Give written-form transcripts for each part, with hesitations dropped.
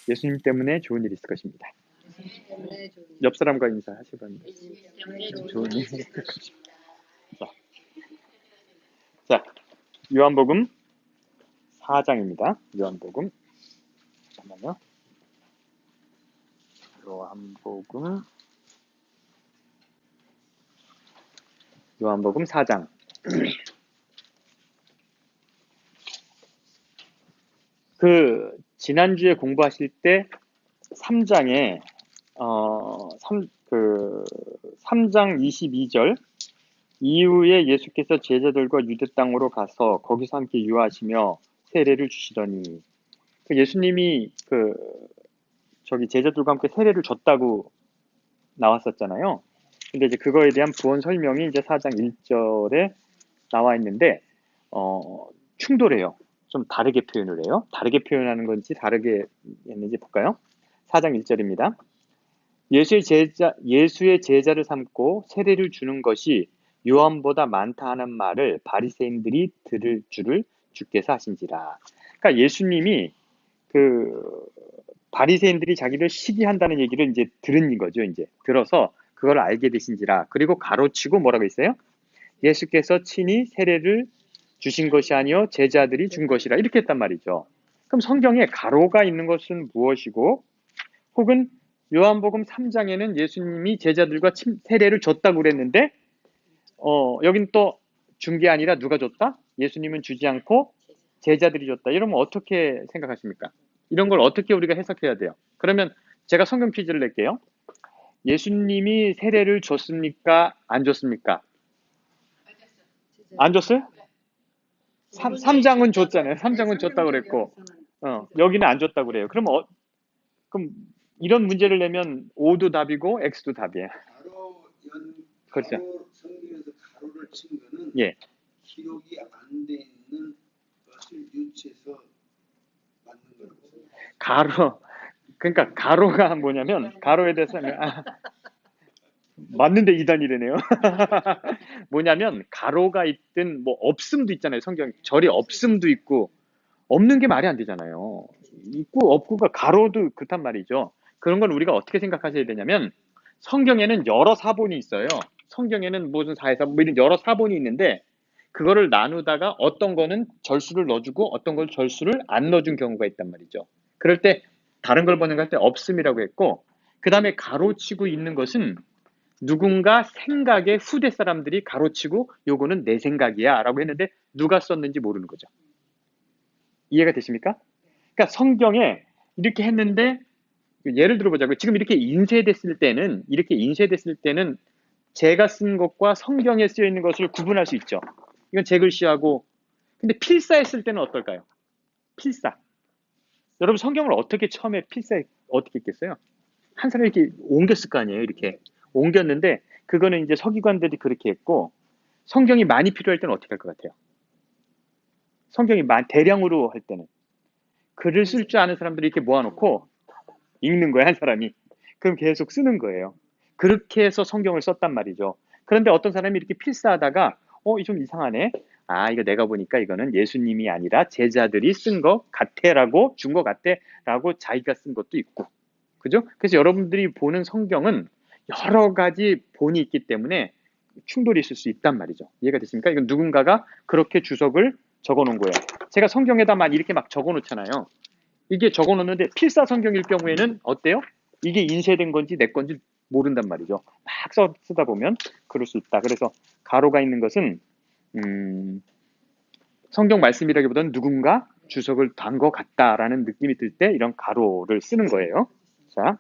예수님 때문에 좋은 일이 있을 것입니다. 때문에 좋은 옆 사람과 인사하시면 때문에 좋은 일이 있을 것입니다. 자, 요한복음 4장입니다. 요한복음 잠깐만요. 요한복음 4장. 지난주에 공부하실 때 3장에 3장 22절 이후에 예수께서 제자들과 유대 땅으로 가서 거기서 함께 유하시며 세례를 주시더니 예수님이 제자들과 함께 세례를 줬다고 나왔었잖아요. 근데 이제 그거에 대한 부언 설명이 이제 4장 1절에 나와 있는데 충돌해요. 좀 다르게 표현을 해요. 다르게 표현하는 건지 다르게 했는지 볼까요? 4장 1절입니다. 예수의 제자를 삼고 세례를 주는 것이 요한보다 많다 하는 말을 바리새인들이 들을 줄을 주께서 하신지라. 그러니까 예수님이 바리새인들이 자기를 시기한다는 얘기를 이제 들은 거죠. 이제 들어서 그걸 알게 되신지라. 그리고 가로치고 뭐라고 했어요? 예수께서 친히 세례를 주신 것이 아니요 제자들이 준 것이라 이렇게 했단 말이죠. 그럼 성경에 가로가 있는 것은 무엇이고 혹은 요한복음 3장에는 예수님이 제자들과 세례를 줬다고 그랬는데 여긴 또 준 게 아니라 누가 줬다? 예수님은 주지 않고 제자들이 줬다. 이러면 어떻게 생각하십니까? 이런 걸 어떻게 우리가 해석해야 돼요? 그러면 제가 성경 퀴즈를 낼게요. 예수님이 세례를 줬습니까? 안 줬습니까? 안 줬어요? 3장은 줬잖아요. 3장은 줬다고 그랬고 여기는 안 줬다고 그래요. 그럼 이런 문제를 내면 O도 답이고 X도 답이에요. 그렇죠. 성경에서 가로를 친 거는 예. 기록이 안 돼 있는 것을 유치해서 만든 거라고 생각해요. 그러니까 가로가 뭐냐면 가로에 대해서는 맞는데 이단이래네요. 뭐냐면 가로가 있든 뭐 없음도 있잖아요. 성경 절이 없음도 있고 없는 게 말이 안 되잖아요. 있고 없고가 가로도 그렇단 말이죠. 그런 건 우리가 어떻게 생각하셔야 되냐면 성경에는 여러 사본이 있어요. 성경에는 무슨 사회사 뭐 이런 여러 사본이 있는데 그거를 나누다가 어떤 거는 절수를 넣어주고 어떤 걸 절수를 안 넣어준 경우가 있단 말이죠. 그럴 때 다른 걸 번역할 때 없음이라고 했고 그 다음에 가로치고 있는 것은 누군가 생각에 후대 사람들이 가로치고 요거는 내 생각이야 라고 했는데 누가 썼는지 모르는 거죠. 이해가 되십니까? 그러니까 성경에 이렇게 했는데 예를 들어보자고요. 지금 이렇게 인쇄됐을 때는 제가 쓴 것과 성경에 쓰여 있는 것을 구분할 수 있죠. 이건 제 글씨하고 근데 필사했을 때는 어떨까요? 필사. 여러분 성경을 어떻게 처음에 어떻게 했겠어요? 한 사람이 이렇게 옮겼을 거 아니에요. 이렇게 옮겼는데 그거는 이제 서기관들이 그렇게 했고 성경이 많이 필요할 때는 어떻게 할 것 같아요? 성경이 대량으로 할 때는 글을 쓸 줄 아는 사람들이 이렇게 모아놓고 읽는 거예요. 한 사람이. 그럼 계속 쓰는 거예요. 그렇게 해서 성경을 썼단 말이죠. 그런데 어떤 사람이 이렇게 필사하다가 좀 이상하네. 이거 내가 보니까 이거는 예수님이 아니라 제자들이 쓴 것 같애라고 준 것 같애라고 자기가 쓴 것도 있고. 그죠? 그래서 여러분들이 보는 성경은 여러 가지 본이 있기 때문에 충돌이 있을 수 있단 말이죠. 이해가 되십니까? 이건 누군가가 그렇게 주석을 적어 놓은 거예요. 제가 성경에다만 이렇게 막 적어 놓잖아요. 이게 적어 놓는데 필사 성경일 경우에는 어때요? 이게 인쇄된 건지 내 건지 모른단 말이죠. 막 쓰다 보면 그럴 수 있다. 그래서 가로가 있는 것은 성경 말씀이라기보다는 누군가 주석을 단 것 같다라는 느낌이 들 때 이런 가로를 쓰는 거예요. 자,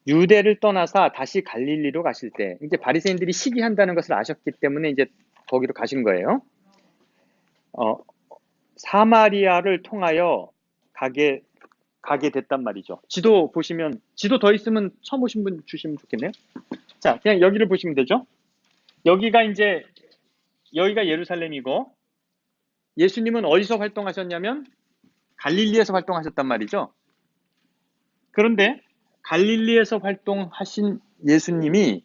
유대를 떠나서 다시 갈릴리로 가실 때 이제 바리새인들이 시기한다는 것을 아셨기 때문에 이제 거기로 가신 거예요. 사마리아를 통하여 가게 됐단 말이죠. 지도 보시면 지도 더 있으면 처음 오신 분 주시면 좋겠네요. 자, 그냥 여기를 보시면 되죠. 여기가 예루살렘이고 예수님은 어디서 활동하셨냐면 갈릴리에서 활동하셨단 말이죠. 그런데 갈릴리에서 활동하신 예수님이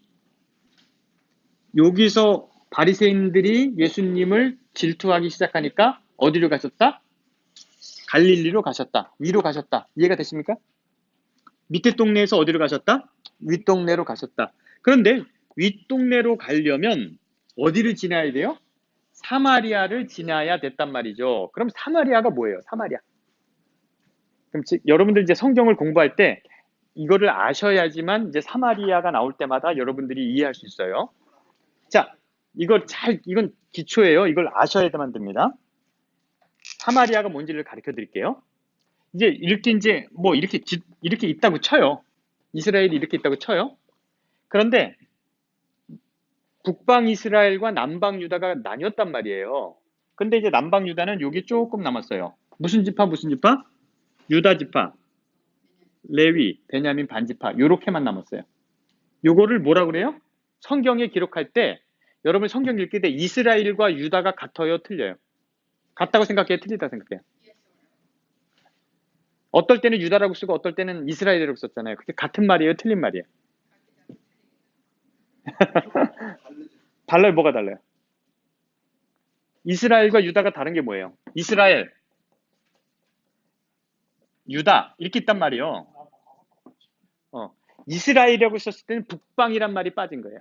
여기서 바리새인들이 예수님을 질투하기 시작하니까 어디로 가셨다? 갈릴리로 가셨다. 위로 가셨다. 이해가 되십니까? 밑에 동네에서 어디로 가셨다? 윗동네로 가셨다. 그런데 윗동네로 가려면 어디를 지나야 돼요? 사마리아를 지나야 됐단 말이죠. 그럼 사마리아가 뭐예요? 사마리아. 그럼 여러분들 이제 성경을 공부할 때 이거를 아셔야지만 이제 사마리아가 나올 때마다 여러분들이 이해할 수 있어요. 자, 이건 기초예요. 이걸 아셔야만 됩니다. 사마리아가 뭔지를 가르쳐 드릴게요. 이제 뭐 이렇게 있다고 쳐요. 이스라엘이 이렇게 있다고 쳐요. 그런데 북방 이스라엘과 남방 유다가 나뉘었단 말이에요. 근데 이제 남방 유다는 여기 조금 남았어요. 무슨 지파? 유다 지파, 레위, 베냐민 반지파 요렇게만 남았어요. 요거를 뭐라 그래요? 성경에 기록할 때 여러분 성경 읽을 때 이스라엘과 유다가 같아요, 틀려요? 같다고 생각해요, 틀리다고 생각해요? 어떨 때는 유다라고 쓰고 어떨 때는 이스라엘이라고 썼잖아요. 그게 같은 말이에요, 틀린 말이에요? 달라요, 뭐가 달라요? 이스라엘과 유다가 다른 게 뭐예요? 이스라엘, 유다 이렇게 있단 말이에요. 이스라엘이라고 썼을 때는 북방이란 말이 빠진 거예요.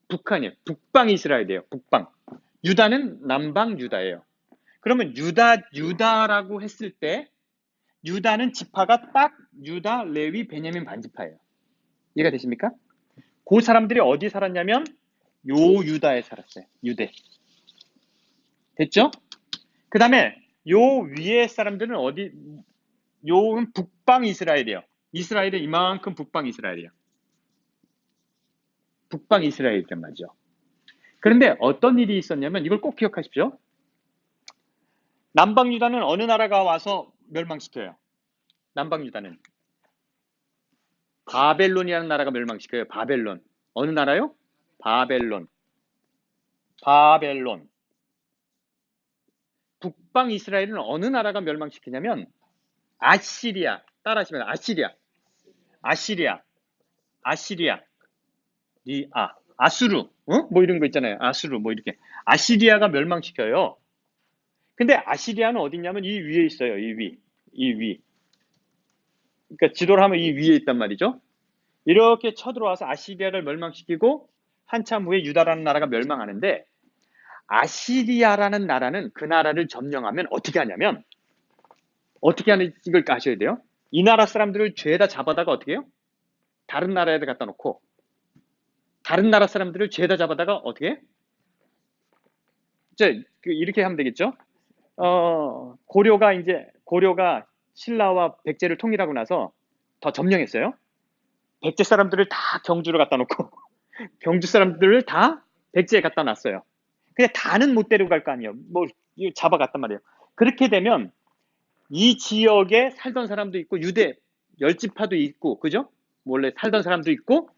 북한이에요. 북방 이스라엘이에요. 북방. 유다는 남방 유다예요. 그러면 유다라고 했을 때 유다는 지파가 딱 유다, 레위, 베냐민 반지파예요. 이해가 되십니까? 그 사람들이 어디 살았냐면 요 유다에 살았어요. 유대. 됐죠? 그 다음에 요 위에 사람들은 요는 북방 이스라엘이에요. 이스라엘은 이만큼 북방 이스라엘이에요. 북방 이스라엘이란 말이죠. 그런데 어떤 일이 있었냐면 이걸 꼭 기억하십시오. 남방 유다는 어느 나라가 와서 멸망시켜요? 남방 유다는 바벨론이라는 나라가 멸망시켜요. 바벨론. 어느 나라요? 바벨론. 북방 이스라엘은 어느 나라가 멸망시키냐면 아시리아. 따라하시면 아시리아. 아수르. 뭐 이런 거 있잖아요. 아수르 뭐 이렇게. 아시리아가 멸망시켜요. 근데 아시리아는 어디냐면 이 위에 있어요. 이 위. 그러니까 지도를 하면 이 위에 있단 말이죠. 이렇게 쳐들어와서 아시리아를 멸망시키고 한참 후에 유다라는 나라가 멸망하는데 아시리아라는 나라는 그 나라를 점령하면 어떻게 하냐면 어떻게 하는지 이걸 아셔야 돼요. 이 나라 사람들을 죄다 잡아다가 어떻게 해요? 다른 나라에 갖다 놓고 다른 나라 사람들을 죄다 잡아다가 어떻게 해? 이렇게 하면 되겠죠. 고려가 신라와 백제를 통일하고 나서 더 점령했어요. 백제 사람들을 다 경주로 갖다 놓고 경주 사람들을 다 백제에 갖다 놨어요. 근데 다는 못 데리고 갈 거 아니에요. 뭐 잡아갔단 말이에요. 그렇게 되면 이 지역에 살던 사람도 있고 유대 열지파도 있고 그죠? 원래 살던 사람도 있고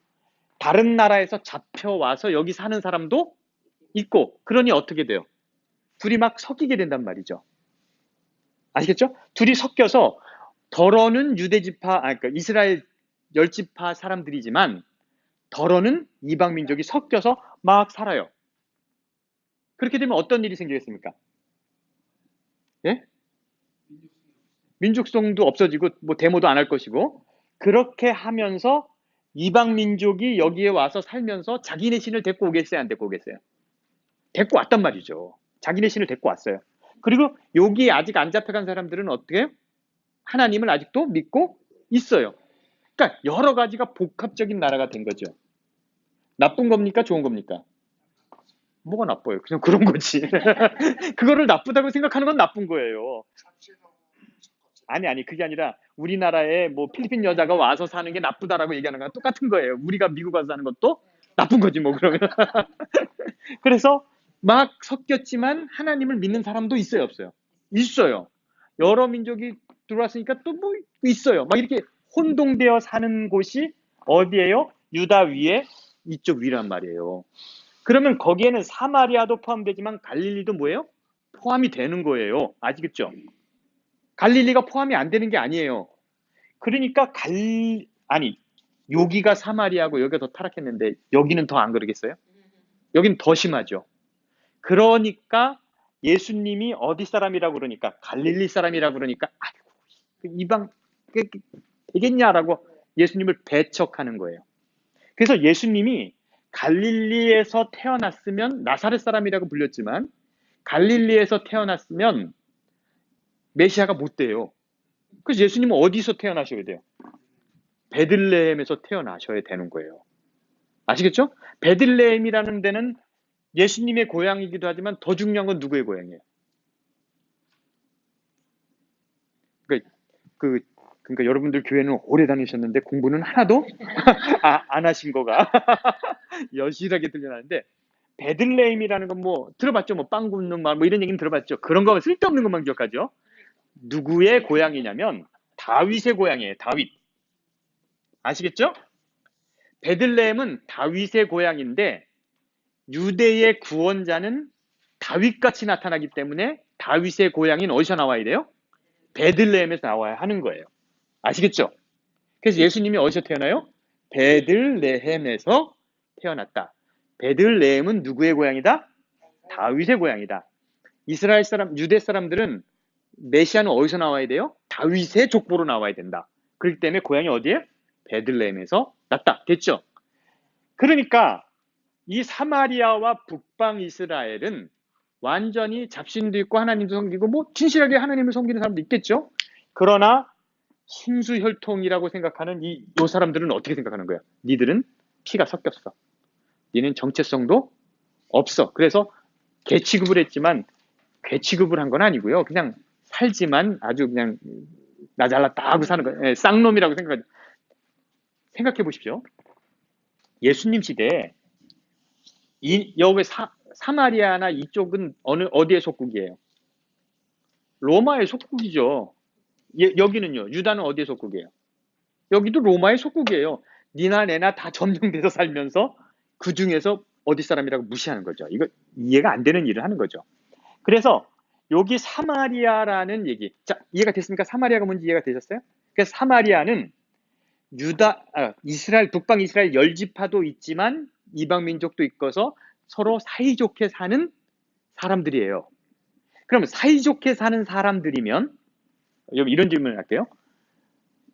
다른 나라에서 잡혀와서 여기 사는 사람도 있고 그러니 어떻게 돼요? 둘이 막 섞이게 된단 말이죠. 아시겠죠? 둘이 섞여서 덜어는 그러니까 이스라엘 열지파 사람들이지만 덜어는 이방 민족이 섞여서 막 살아요. 그렇게 되면 어떤 일이 생기겠습니까? 예? 민족성도 없어지고 뭐 데모도 안 할 것이고 그렇게 하면서 이방 민족이 여기에 와서 살면서 자기네 신을 데리고 오겠어요? 안 데리고 오겠어요? 데리고 왔단 말이죠. 자기네 신을 데리고 왔어요. 그리고 여기 아직 안 잡혀간 사람들은 어떻게 해요? 하나님을 아직도 믿고 있어요. 그러니까 여러 가지가 복합적인 나라가 된 거죠. 나쁜 겁니까? 좋은 겁니까? 뭐가 나빠요? 그냥 그런 거지. 그거를 나쁘다고 생각하는 건 나쁜 거예요. 아니, 그게 아니라 우리나라에 뭐 필리핀 여자가 와서 사는 게 나쁘다라고 얘기하는 거랑 똑같은 거예요. 우리가 미국 와서 사는 것도 나쁜 거지, 뭐, 그러면. 그래서 막 섞였지만 하나님을 믿는 사람도 있어요, 없어요? 있어요. 여러 민족이 들어왔으니까 또 뭐 있어요. 막 이렇게 혼동되어 사는 곳이 어디예요? 유다 위에 이쪽 위란 말이에요. 그러면 거기에는 사마리아도 포함되지만 갈릴리도 뭐예요? 포함이 되는 거예요. 아시겠죠? 갈릴리가 포함이 안 되는 게 아니에요. 그러니까 여기가 사마리아고 여기가 더 타락했는데 여기는 더 안 그러겠어요? 여기는 더 심하죠. 그러니까 예수님이 어디 사람이라고 그러니까 갈릴리 사람이라고 그러니까 아이고 그 이방 되겠냐라고 예수님을 배척하는 거예요. 그래서 예수님이 갈릴리에서 태어났으면 나사렛 사람이라고 불렸지만 갈릴리에서 태어났으면 메시아가 못 돼요. 그래서 예수님은 어디서 태어나셔야 돼요? 베들레헴에서 태어나셔야 되는 거예요. 아시겠죠? 베들레헴이라는 데는 예수님의 고향이기도 하지만 더 중요한 건 누구의 고향이에요? 그러니까, 그러니까 여러분들 교회는 오래 다니셨는데 공부는 하나도 안 하신 거가 여실하게 들려나는데 베들레헴이라는 건 뭐 들어봤죠? 뭐 빵 굽는 마을 뭐 이런 얘기는 들어봤죠? 그런 거 쓸데없는 것만 기억하죠? 누구의 고향이냐면 다윗의 고향이에요. 다윗. 아시겠죠? 베들레헴은 다윗의 고향인데 유대의 구원자는 다윗같이 나타나기 때문에 다윗의 고향인 어디서 나와야 돼요? 베들레헴에서 나와야 하는 거예요. 아시겠죠? 그래서 예수님이 어디서 태어나요? 베들레헴에서 태어났다. 베들레헴은 누구의 고향이다? 다윗의 고향이다. 이스라엘 사람, 유대 사람들은 메시아는 어디서 나와야 돼요? 다윗의 족보로 나와야 된다. 그렇기 때문에 고향이 어디에? 베들레헴에서 났다. 됐죠? 그러니까 이 사마리아와 북방 이스라엘은 완전히 잡신도 있고 하나님도 섬기고 뭐 진실하게 하나님을 섬기는 사람도 있겠죠. 그러나 순수혈통이라고 생각하는 요 사람들은 어떻게 생각하는 거야? 니들은 피가 섞였어. 니는 정체성도 없어. 그래서 개 취급을 했지만 개 취급을 한 건 아니고요. 그냥 살지만 아주 그냥 나 잘났다 하고 사는 거예요. 쌍놈이라고 생각해 보십시오. 예수님 시대에 여기 사마리아나 이쪽은 어디의 속국이에요? 로마의 속국이죠. 여기는요. 유다는 어디의 속국이에요? 여기도 로마의 속국이에요. 니나 내나 다 점령돼서 살면서 그 중에서 어디 사람이라고 무시하는 거죠. 이거 이해가 안 되는 일을 하는 거죠. 그래서 여기 사마리아라는 얘기. 자, 이해가 됐습니까? 사마리아가 뭔지 이해가 되셨어요? 그래서 사마리아는 이스라엘, 북방 이스라엘 열지파도 있지만 이방 민족도 있어서 서로 사이좋게 사는 사람들이에요. 그럼 사이좋게 사는 사람들이면 이런 질문을 할게요.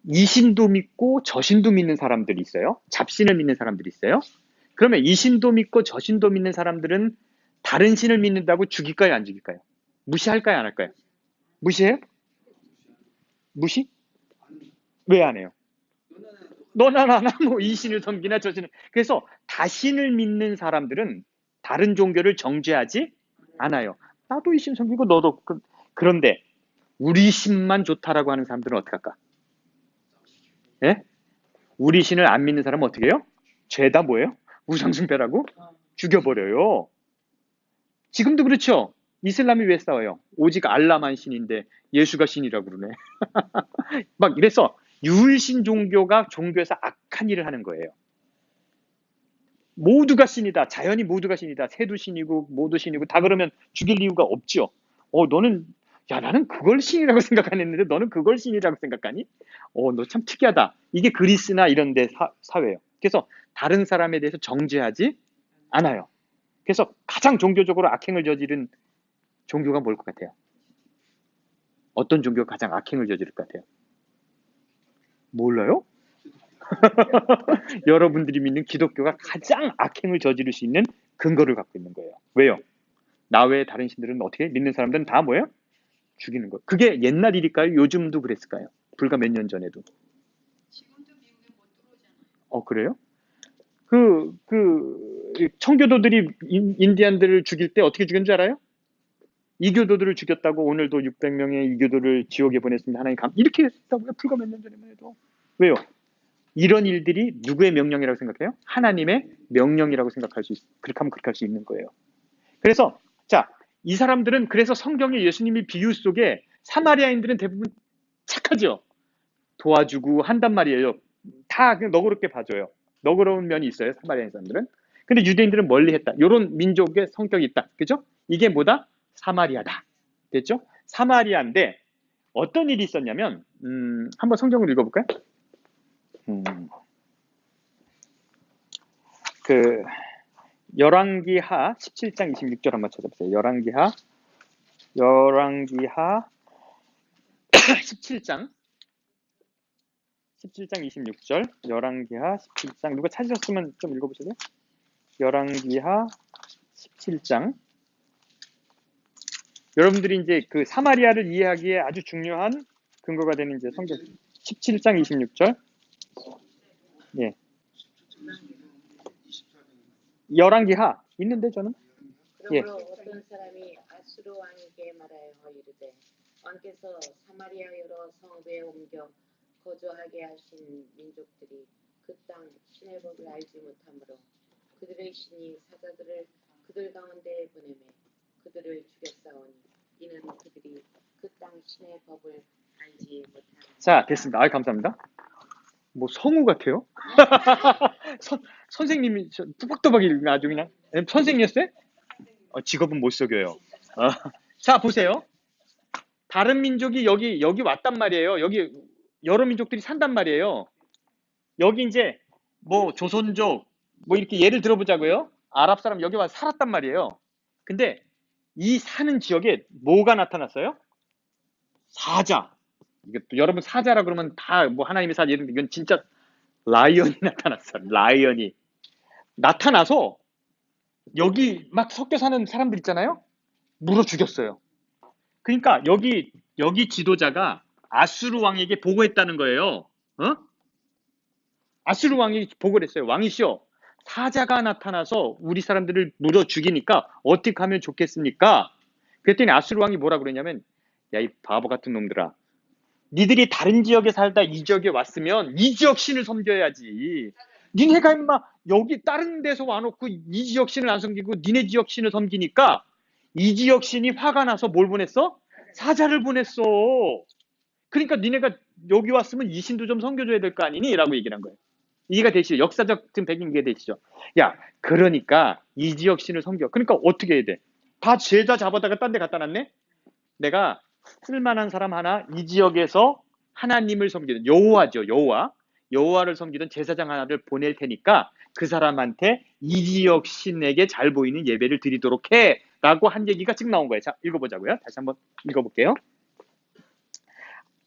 이신도 믿고 저신도 믿는 사람들이 있어요. 잡신을 믿는 사람들이 있어요. 그러면 이신도 믿고 저신도 믿는 사람들은 다른 신을 믿는다고 죽일까요, 안 죽일까요? 무시할까요, 안 할까요? 무시해요? 무시? 왜 안 해요? 너나 나나 뭐 이 신을 섬기나 저 신을. 그래서 다신을 믿는 사람들은 다른 종교를 정죄하지 않아요. 나도 이 신 섬기고 너도 그런데 우리 신만 좋다라고 하는 사람들은 어떻게 할까? 예? 우리 신을 안 믿는 사람은 어떻게 해요? 죄다 뭐예요? 우상숭배라고 죽여버려요. 지금도 그렇죠. 이슬람이 왜 싸워요? 오직 알라만 신인데 예수가 신이라고 그러네. 막 이래서 유일신 종교가 종교에서 악한 일을 하는 거예요. 모두가 신이다. 자연이 모두가 신이다. 새도 신이고 모두 신이고 다 그러면 죽일 이유가 없죠. 너는 나는 그걸 신이라고 생각 안 했는데 너는 그걸 신이라고 생각하니? 너 참 특이하다. 이게 그리스나 이런 데 사회예요. 그래서 다른 사람에 대해서 정죄하지 않아요. 그래서 가장 종교적으로 악행을 저지른 종교가 뭘 것 같아요? 어떤 종교가 가장 악행을 저지를 것 같아요? 몰라요? 여러분들이 믿는 기독교가 가장 악행을 저지를 수 있는 근거를 갖고 있는 거예요. 왜요? 나 외에 다른 신들은 어떻게 믿는 사람들은 다 뭐예요? 죽이는 거. 그게 옛날 일일까요? 요즘도 그랬을까요? 불과 몇 년 전에도. 지금도 미국에 못 들어오잖아요. 그래요? 청교도들이 인디안들을 죽일 때 어떻게 죽였는 줄 알아요? 이교도들을 죽였다고 오늘도 600명의 이교도를 지옥에 보냈습니다. 하나님 이렇게 했다고요? 불과 몇 년 전에만 해도. 왜요? 이런 일들이 누구의 명령이라고 생각해요? 하나님의 명령이라고 생각할 수 그렇게 하면 그렇게 할 수 있는 거예요. 그래서 자, 이 사람들은 그래서 성경의 예수님이 비유 속에 사마리아인들은 대부분 착하죠. 도와주고 한단 말이에요. 다 그냥 너그럽게 봐줘요. 너그러운 면이 있어요. 사마리아인 사람들은. 근데 유대인들은 멀리했다. 이런 민족의 성격이 있다. 그죠? 이게 뭐다? 사마리아다. 됐죠? 사마리아인데 어떤 일이 있었냐면 한번 성경을 읽어볼까요? 열왕기하 17장 26절 한번 찾아보세요. 열왕기하 열왕기하 17장 26절. 열왕기하 17장. 누가 찾으셨으면 좀 읽어보실래요? 열왕기하 17장. 여러분들이 이제 그 사마리아를 이해하기에 아주 중요한 근거가 되는 이제 성경 17장 26절. 예. 열왕기하 있는데 저는 예. 그러므로 어떤 사람이 아수르 왕에게 말하여 이르되 왕께서 사마리아 여러 성읍에 옮겨 거주하게 하신 민족들이 그 땅 신의 법을 알지 못하므로 그들의 신이 사자들을 그들 가운데 보내매 그들을 죽였사오니 이는 그들이 그 땅 신의 법을 알지 못하는. 자, 됐습니다. 감사합니다. 뭐 성우 같아요? 선생님이 뚜벅뚜벅 읽는 아주 그냥 선생님이었어요? 직업은 못 속여요. 자, 보세요. 다른 민족이 여기 왔단 말이에요. 여기 여러 민족들이 산단 말이에요. 여기 이제 뭐 조선족 뭐 이렇게 예를 들어보자고요. 아랍 사람 여기 와서 살았단 말이에요. 근데 이 사는 지역에 뭐가 나타났어요? 사자. 이게 또 여러분 사자라 그러면 다 뭐 하나님의 사자 이런 이건 진짜 라이언이 나타났어. 라이언이 나타나서 여기 막 섞여 사는 사람들 있잖아요. 물어 죽였어요. 그러니까 여기 지도자가 아수르 왕에게 보고했다는 거예요. 아수르 왕이 보고를 했어요. 왕이시여, 사자가 나타나서 우리 사람들을 물어 죽이니까 어떻게 하면 좋겠습니까? 그랬더니 아수르 왕이 뭐라 그러냐면, 야, 이 바보 같은 놈들아, 니들이 다른 지역에 살다 이 지역에 왔으면 이 지역 신을 섬겨야지. 니네가 임마 여기 다른 데서 와놓고 이 지역 신을 안 섬기고 니네 지역 신을 섬기니까 이 지역 신이 화가 나서 뭘 보냈어? 사자를 보냈어. 그러니까 니네가 여기 왔으면 이 신도 좀 섬겨줘야 될 거 아니니? 라고 얘기를 한 거예요. 이해가 되시죠? 역사적 배경 이해 되시죠? 야, 그러니까 이 지역 신을 섬겨. 그러니까 어떻게 해야 돼? 다 죄다 잡아다가 딴 데 갖다 놨네? 내가 쓸만한 사람 하나 이 지역에서 하나님을 섬기는 여호와죠. 여호와를 섬기던 제사장 하나를 보낼 테니까 그 사람한테 이 지역 신에게 잘 보이는 예배를 드리도록 해 라고 한 얘기가 지금 나온 거예요. 자, 읽어보자고요. 다시 한번 읽어볼게요.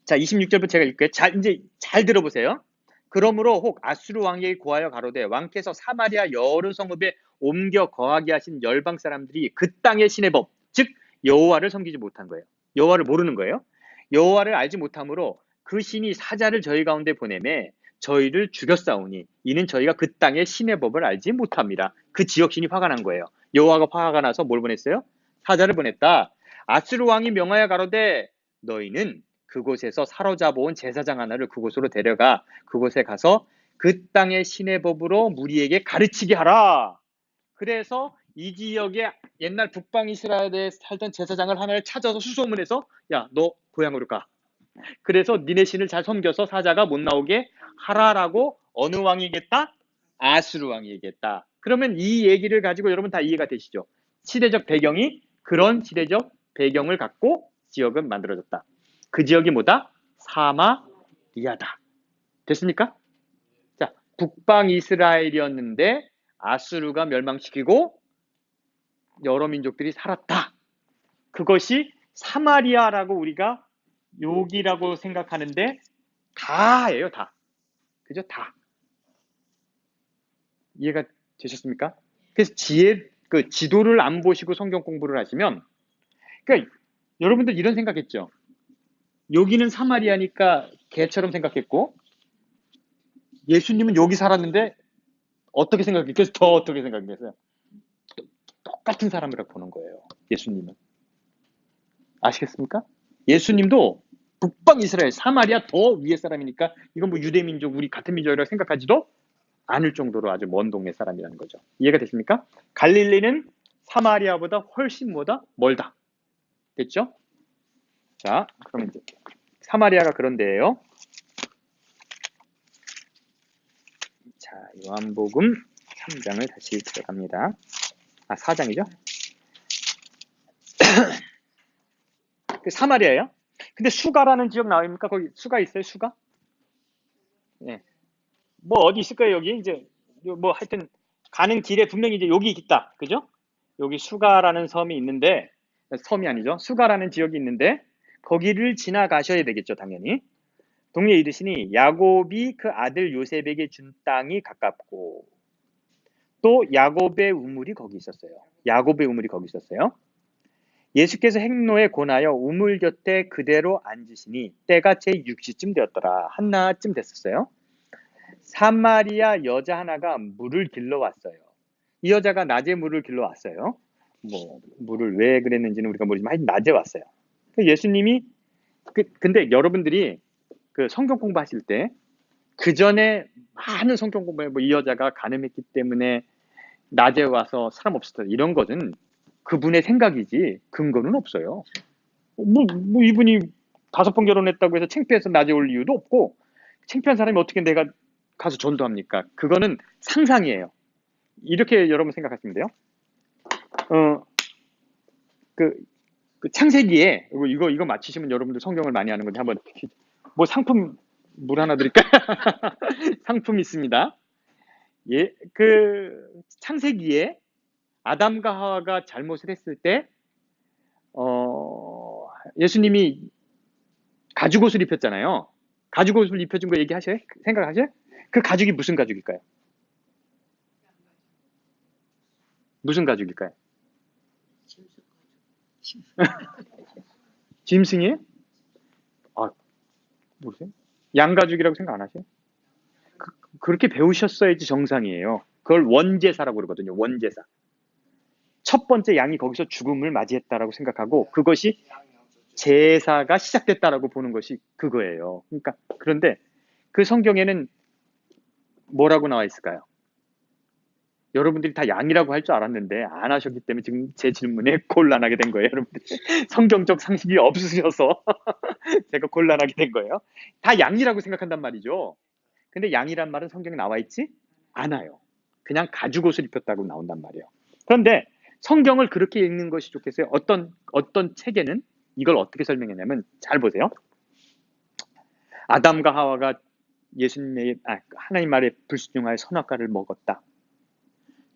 자, 26절부터 제가 읽을게요. 자, 이제 잘 들어보세요. 그러므로 혹 아수르 왕에게 고하여 가로되 왕께서 사마리아 여러 성읍에 옮겨 거하게 하신 열방 사람들이 그 땅의 신의 법, 즉 여호와를 섬기지 못한 거예요. 여호와를 모르는 거예요. 여호와를 알지 못함으로 그 신이 사자를 저희 가운데 보내매 저희를 죽였사오니 이는 저희가 그 땅의 신의 법을 알지 못합니다. 그 지역 신이 화가 난 거예요. 여호와가 화가 나서 뭘 보냈어요? 사자를 보냈다. 아수르 왕이 명하여 가로되 너희는 그곳에서 사로잡아온 제사장 하나를 그곳으로 데려가 그곳에 가서 그 땅의 신의 법으로 무리에게 가르치게 하라. 그래서 이 지역에 옛날 북방 이스라엘에 살던 제사장을 하나를 찾아서 수소문해서 야, 너 고향으로 가. 그래서 니네 신을 잘 섬겨서 사자가 못 나오게 하라라고 어느 왕이 얘기했다? 아수르 왕이 얘기했다. 그러면 이 얘기를 가지고 여러분 다 이해가 되시죠? 시대적 배경이 그런 시대적 배경을 갖고 지역은 만들어졌다. 그 지역이 뭐다? 사마리아다. 됐습니까? 자, 북방 이스라엘이었는데 아수르가 멸망시키고 여러 민족들이 살았다. 그것이 사마리아라고 우리가 여기라고 생각하는데 다예요, 다. 그죠? 다. 이해가 되셨습니까? 그래서 지도를 안 보시고 성경 공부를 하시면, 그러니까 여러분들 이런 생각했죠? 여기는 사마리아니까 개처럼 생각했고, 예수님은 여기 살았는데 어떻게 생각했어요? 그래서 더 어떻게 생각했어요? 똑같은 사람이라고 보는 거예요. 예수님은. 아시겠습니까? 예수님도 북방 이스라엘, 사마리아 더 위에 사람이니까 이건 뭐 유대민족, 우리 같은 민족이라고 생각하지도 않을 정도로 아주 먼 동네 사람이라는 거죠. 이해가 되십니까? 갈릴리는 사마리아보다 훨씬 멀다. 됐죠? 자, 그러면 이제 사마리아가 그런 데예요. 자, 요한복음 3장을 다시 들어갑니다. 4장이죠? 그 사마리아예요. 근데 수가라는 지역 나옵니까? 거기 수가 있어요? 수가? 네. 뭐 어디 있을 거예요, 여기. 이제 뭐 하여튼 가는 길에 분명히 이제 여기 있다. 그죠? 여기 수가라는 섬이 있는데 섬이 아니죠. 수가라는 지역이 있는데 거기를 지나가셔야 되겠죠, 당연히. 동리에 이르시니 야곱이 그 아들 요셉에게 준 땅이 가깝고 또 야곱의 우물이 거기 있었어요. 야곱의 우물이 거기 있었어요. 예수께서 행로에 권하여 우물 곁에 그대로 앉으시니 때가 제 6시쯤 되었더라. 한나쯤 됐었어요. 사마리아 여자 하나가 물을 길러 왔어요. 이 여자가 낮에 물을 길러 왔어요. 뭐 물을 왜 그랬는지는 우리가 모르지만 하여튼 낮에 왔어요. 예수님이 근데 여러분들이 그 성경 공부하실 때 그 전에 많은 성경 공부에 뭐 이 여자가 가늠했기 때문에 낮에 와서 사람 없었다 이런 것은 그분의 생각이지 근거는 없어요. 뭐 이분이 5번 결혼했다고 해서 창피해서 낮에 올 이유도 없고 창피한 사람이 어떻게 내가 가서 전도합니까? 그거는 상상이에요. 이렇게 여러분 생각하시면 돼요. 그 창세기에 이거 맞히시면 여러분들 성경을 많이 하는 건데 한번 뭐 상품 물 하나 드릴까요? 상품 있습니다. 예, 그 창세기에 아담과 하와가 잘못을 했을 때 예수님이 가죽옷을 입혔잖아요. 가죽옷을 입혀준 거 얘기하셔요? 생각하셔요? 그 가죽이 무슨 가죽일까요? 무슨 가죽일까요? 짐승이에요? 아, 모르세요? 양가죽이라고 생각 안 하세요? 그렇게 배우셨어야지 정상이에요. 그걸 원제사라고 그러거든요. 원제사. 첫 번째 양이 거기서 죽음을 맞이했다라고 생각하고 그것이 제사가 시작됐다라고 보는 것이 그거예요. 그러니까 그런데 그 성경에는 뭐라고 나와 있을까요? 여러분들이 다 양이라고 할 줄 알았는데 안 하셨기 때문에 지금 제 질문에 곤란하게 된 거예요. 여러분들 성경적 상식이 없으셔서 제가 곤란하게 된 거예요. 다 양이라고 생각한단 말이죠. 근데 양이란 말은 성경에 나와 있지 않아요. 그냥 가죽옷을 입혔다고 나온단 말이에요. 그런데 성경을 그렇게 읽는 것이 좋겠어요. 어떤 책에는 이걸 어떻게 설명했냐면 잘 보세요. 아담과 하와가 하나님 말에 불순종하여 선악과를 먹었다.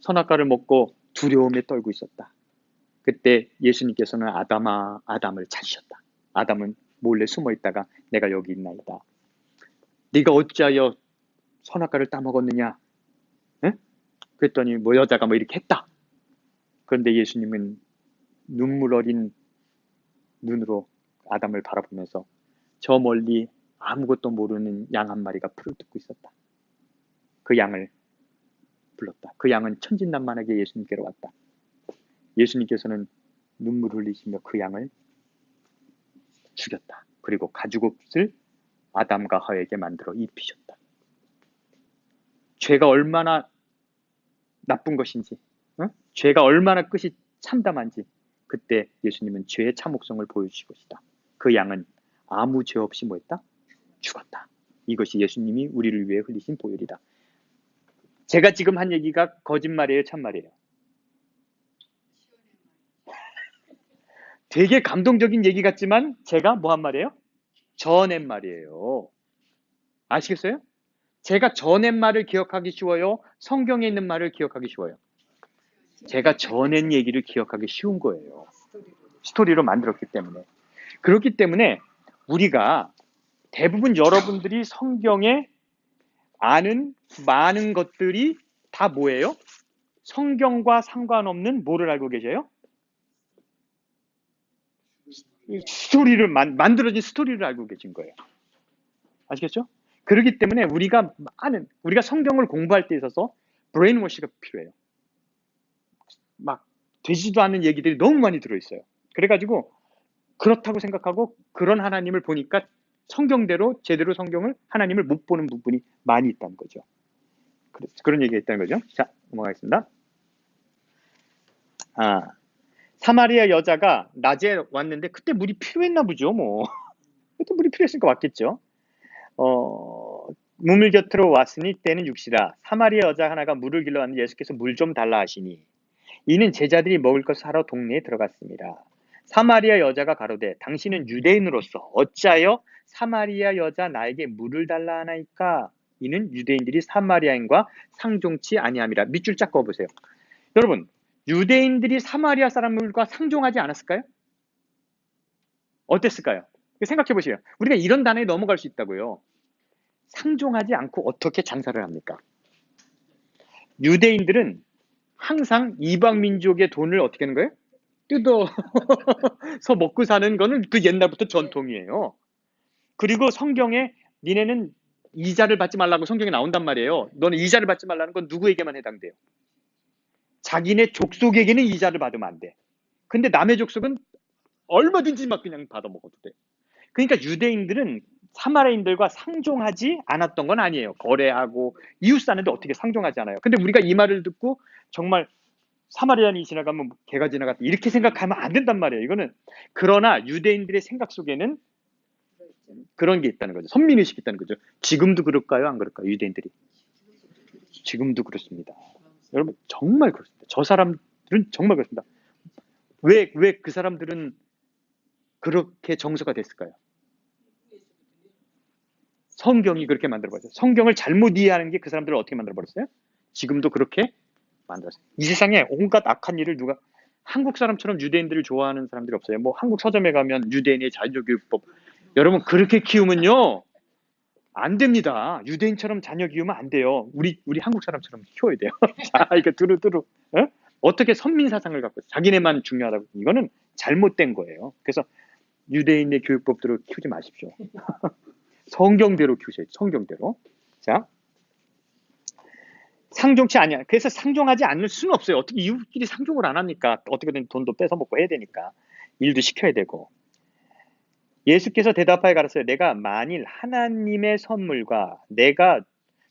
선악과를 먹고 두려움에 떨고 있었다. 그때 예수님께서는 아담을 찾으셨다. 아담은 몰래 숨어 있다가 내가 여기 있나이다. 네가 어찌하여 선악과를 따먹었느냐? 에? 그랬더니 뭐 여자가 뭐 이렇게 했다. 그런데 예수님은 눈물 어린 눈으로 아담을 바라보면서 저 멀리 아무것도 모르는 양 한 마리가 풀을 뜯고 있었다. 그 양을 불렀다. 그 양은 천진난만하게 예수님께로 왔다. 예수님께서는 눈물 흘리시며 그 양을 죽였다. 그리고 가죽옷을 아담과 하와에게 만들어 입히셨다. 죄가 얼마나 나쁜 것인지, 죄가 얼마나 끝이 참담한지 그때 예수님은 죄의 참혹성을 보여주실 것이다. 그 양은 아무 죄 없이 뭐했다? 죽었다. 이것이 예수님이 우리를 위해 흘리신 보혈이다. 제가 지금 한 얘기가 거짓말이에요, 참말이에요? 되게 감동적인 얘기 같지만 제가 뭐 한 말이에요? 전한 말이에요. 아시겠어요? 제가 전한 말을 기억하기 쉬워요? 성경에 있는 말을 기억하기 쉬워요? 제가 전한 얘기를 기억하기 쉬운 거예요. 스토리로 만들었기 때문에. 그렇기 때문에 우리가 대부분 여러분들이 성경에 아는 많은 것들이 다 뭐예요? 성경과 상관없는 뭐를 알고 계세요? 스토리를 만들어진 스토리를 알고 계신 거예요. 아시겠죠? 그렇기 때문에 우리가 성경을 공부할 때 있어서 브레인워시가 필요해요. 막 되지도 않는 얘기들이 너무 많이 들어있어요. 그래가지고 그렇다고 생각하고 그런 하나님을 보니까 성경대로 제대로 하나님을 못 보는 부분이 많이 있다는 거죠. 그런 얘기가 있다는 거죠. 자, 넘어가겠습니다. 사마리아 여자가 낮에 왔는데 그때 물이 필요했나 보죠. 뭐 그때 물이 필요했으니까 왔겠죠. 우물 곁으로 왔으니 때는 6시라. 사마리아 여자 하나가 물을 길러 왔는데 예수께서 물 좀 달라 하시니 이는 제자들이 먹을 것을 사러 동네에 들어갔습니다. 사마리아 여자가 가로되 당신은 유대인으로서 어찌하여 사마리아 여자 나에게 물을 달라 하나이까? 이는 유대인들이 사마리아인과 상종치 아니함이라. 밑줄 쫙 그어보세요. 여러분, 유대인들이 사마리아 사람들과 상종하지 않았을까요? 어땠을까요? 생각해 보세요. 우리가 이런 단어에 넘어갈 수 있다고요. 상종하지 않고 어떻게 장사를 합니까? 유대인들은 항상 이방 민족의 돈을 어떻게 하는 거예요? 뜯어서 먹고 사는 거는 그 옛날부터 전통이에요. 그리고 성경에 니네는 이자를 받지 말라고 성경에 나온단 말이에요. 너는 이자를 받지 말라는 건 누구에게만 해당돼요? 자기네 족속에게는 이자를 받으면 안 돼. 근데 남의 족속은 얼마든지 막 그냥 받아 먹어도 돼. 그러니까 유대인들은 사마리아인들과 상종하지 않았던 건 아니에요. 거래하고 이웃 사는데 어떻게 상종하지 않아요. 근데 우리가 이 말을 듣고 정말 사마리아인이 지나가면 개가 지나갔다 이렇게 생각하면 안 된단 말이에요. 이거는 그러나 유대인들의 생각 속에는 그런 게 있다는 거죠. 선민의식이 있다는 거죠. 지금도 그럴까요? 안 그럴까요? 유대인들이. 지금도 그렇습니다. 여러분 정말 그렇습니다. 저 사람들은 정말 그렇습니다. 왜 그 사람들은 그렇게 정서가 됐을까요? 성경이 그렇게 만들어버렸어요. 성경을 잘못 이해하는 게 그 사람들을 어떻게 만들어버렸어요? 지금도 그렇게 만들었어요. 이 세상에 온갖 악한 일을 누가 한국 사람처럼 유대인들을 좋아하는 사람들이 없어요. 뭐 한국 서점에 가면 유대인의 자녀교육법 여러분 그렇게 키우면요 안 됩니다. 유대인처럼 자녀 키우면 안 돼요. 우리 한국 사람처럼 키워야 돼요. 자, 이거 두루두루 어떻게 선민 사상을 갖고 있어요? 자기네만 중요하다고 이거는 잘못된 거예요. 그래서 유대인의 교육법대로 키우지 마십시오. 성경대로 키우셔야죠. 성경대로. 자, 상종치 아니야. 그래서 상종하지 않을 수는 없어요. 어떻게 이웃끼리 상종을 안 합니까? 어떻게든 돈도 뺏어 먹고 해야 되니까 일도 시켜야 되고. 예수께서 대답하여 가르쳐요. 내가 만일 하나님의 선물과 내가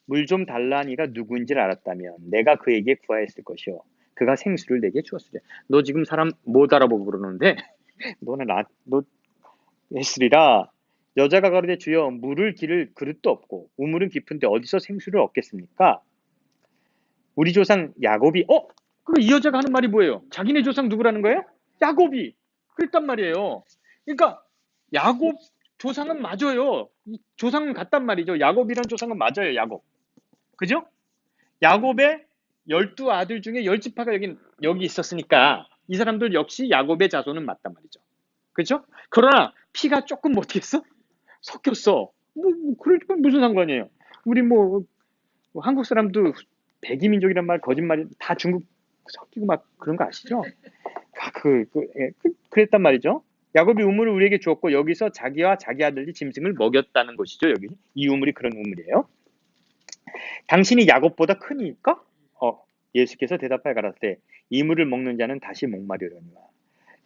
물 좀 달라니가 누구인지를 알았다면 내가 그에게 구하였을 것이요. 그가 생수를 내게 주었으리라. 너 지금 사람 못 알아보고 그러는데 너 했으리라. 여자가 가로되 주여 물을 기를 그릇도 없고 우물은 깊은데 어디서 생수를 얻겠습니까? 우리 조상 야곱이 이 여자가 하는 말이 뭐예요? 자기네 조상 누구라는 거예요? 야곱이 그랬단 말이에요. 그러니까 야곱 조상은 맞아요. 조상은 같단 말이죠. 야곱이란 조상은 맞아요. 야곱. 그죠? 야곱의 12아들 중에 10지파가 여기 있었으니까 이 사람들 역시 야곱의 자손은 맞단 말이죠. 그죠? 그러나 피가 조금 어떻게 했어? 섞였어. 그러니까 무슨 상관이에요? 우리 한국 사람도 백이민족이란 말 거짓말이 다 중국 섞이고 막 그런 거 아시죠? 그랬단 말이죠. 야곱이 우물을 우리에게 주었고 여기서 자기와 자기 아들이 짐승을 먹였다는 것이죠. 여기 이 우물이 그런 우물이에요. 당신이 야곱보다 크니까? 예수께서 대답하여 가라사대 이 물을 먹는 자는 다시 목마르려니와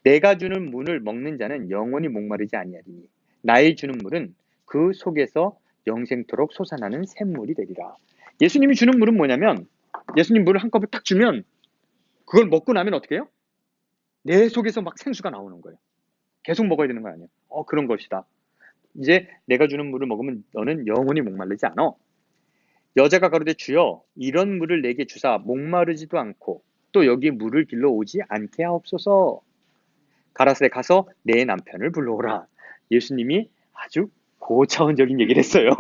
내가 주는 물을 먹는 자는 영원히 목마르지 아니하리니 나의 주는 물은 그 속에서 영생토록 솟아나는 샘물이 되리라. 예수님이 주는 물은 뭐냐면 예수님 물을 한컵을 딱 주면 그걸 먹고 나면 어떻게 해요? 내 속에서 막 생수가 나오는 거예요. 계속 먹어야 되는 거 아니에요. 그런 것이다. 이제 내가 주는 물을 먹으면 너는 영원히 목마르지 않아. 여자가 가로되 주여 이런 물을 내게 주사 목마르지도 않고 또 여기 물을 길러 오지 않게 하옵소서. 가라사대 가서 내 남편을 불러오라. 예수님이 아주 고차원적인 얘기를 했어요.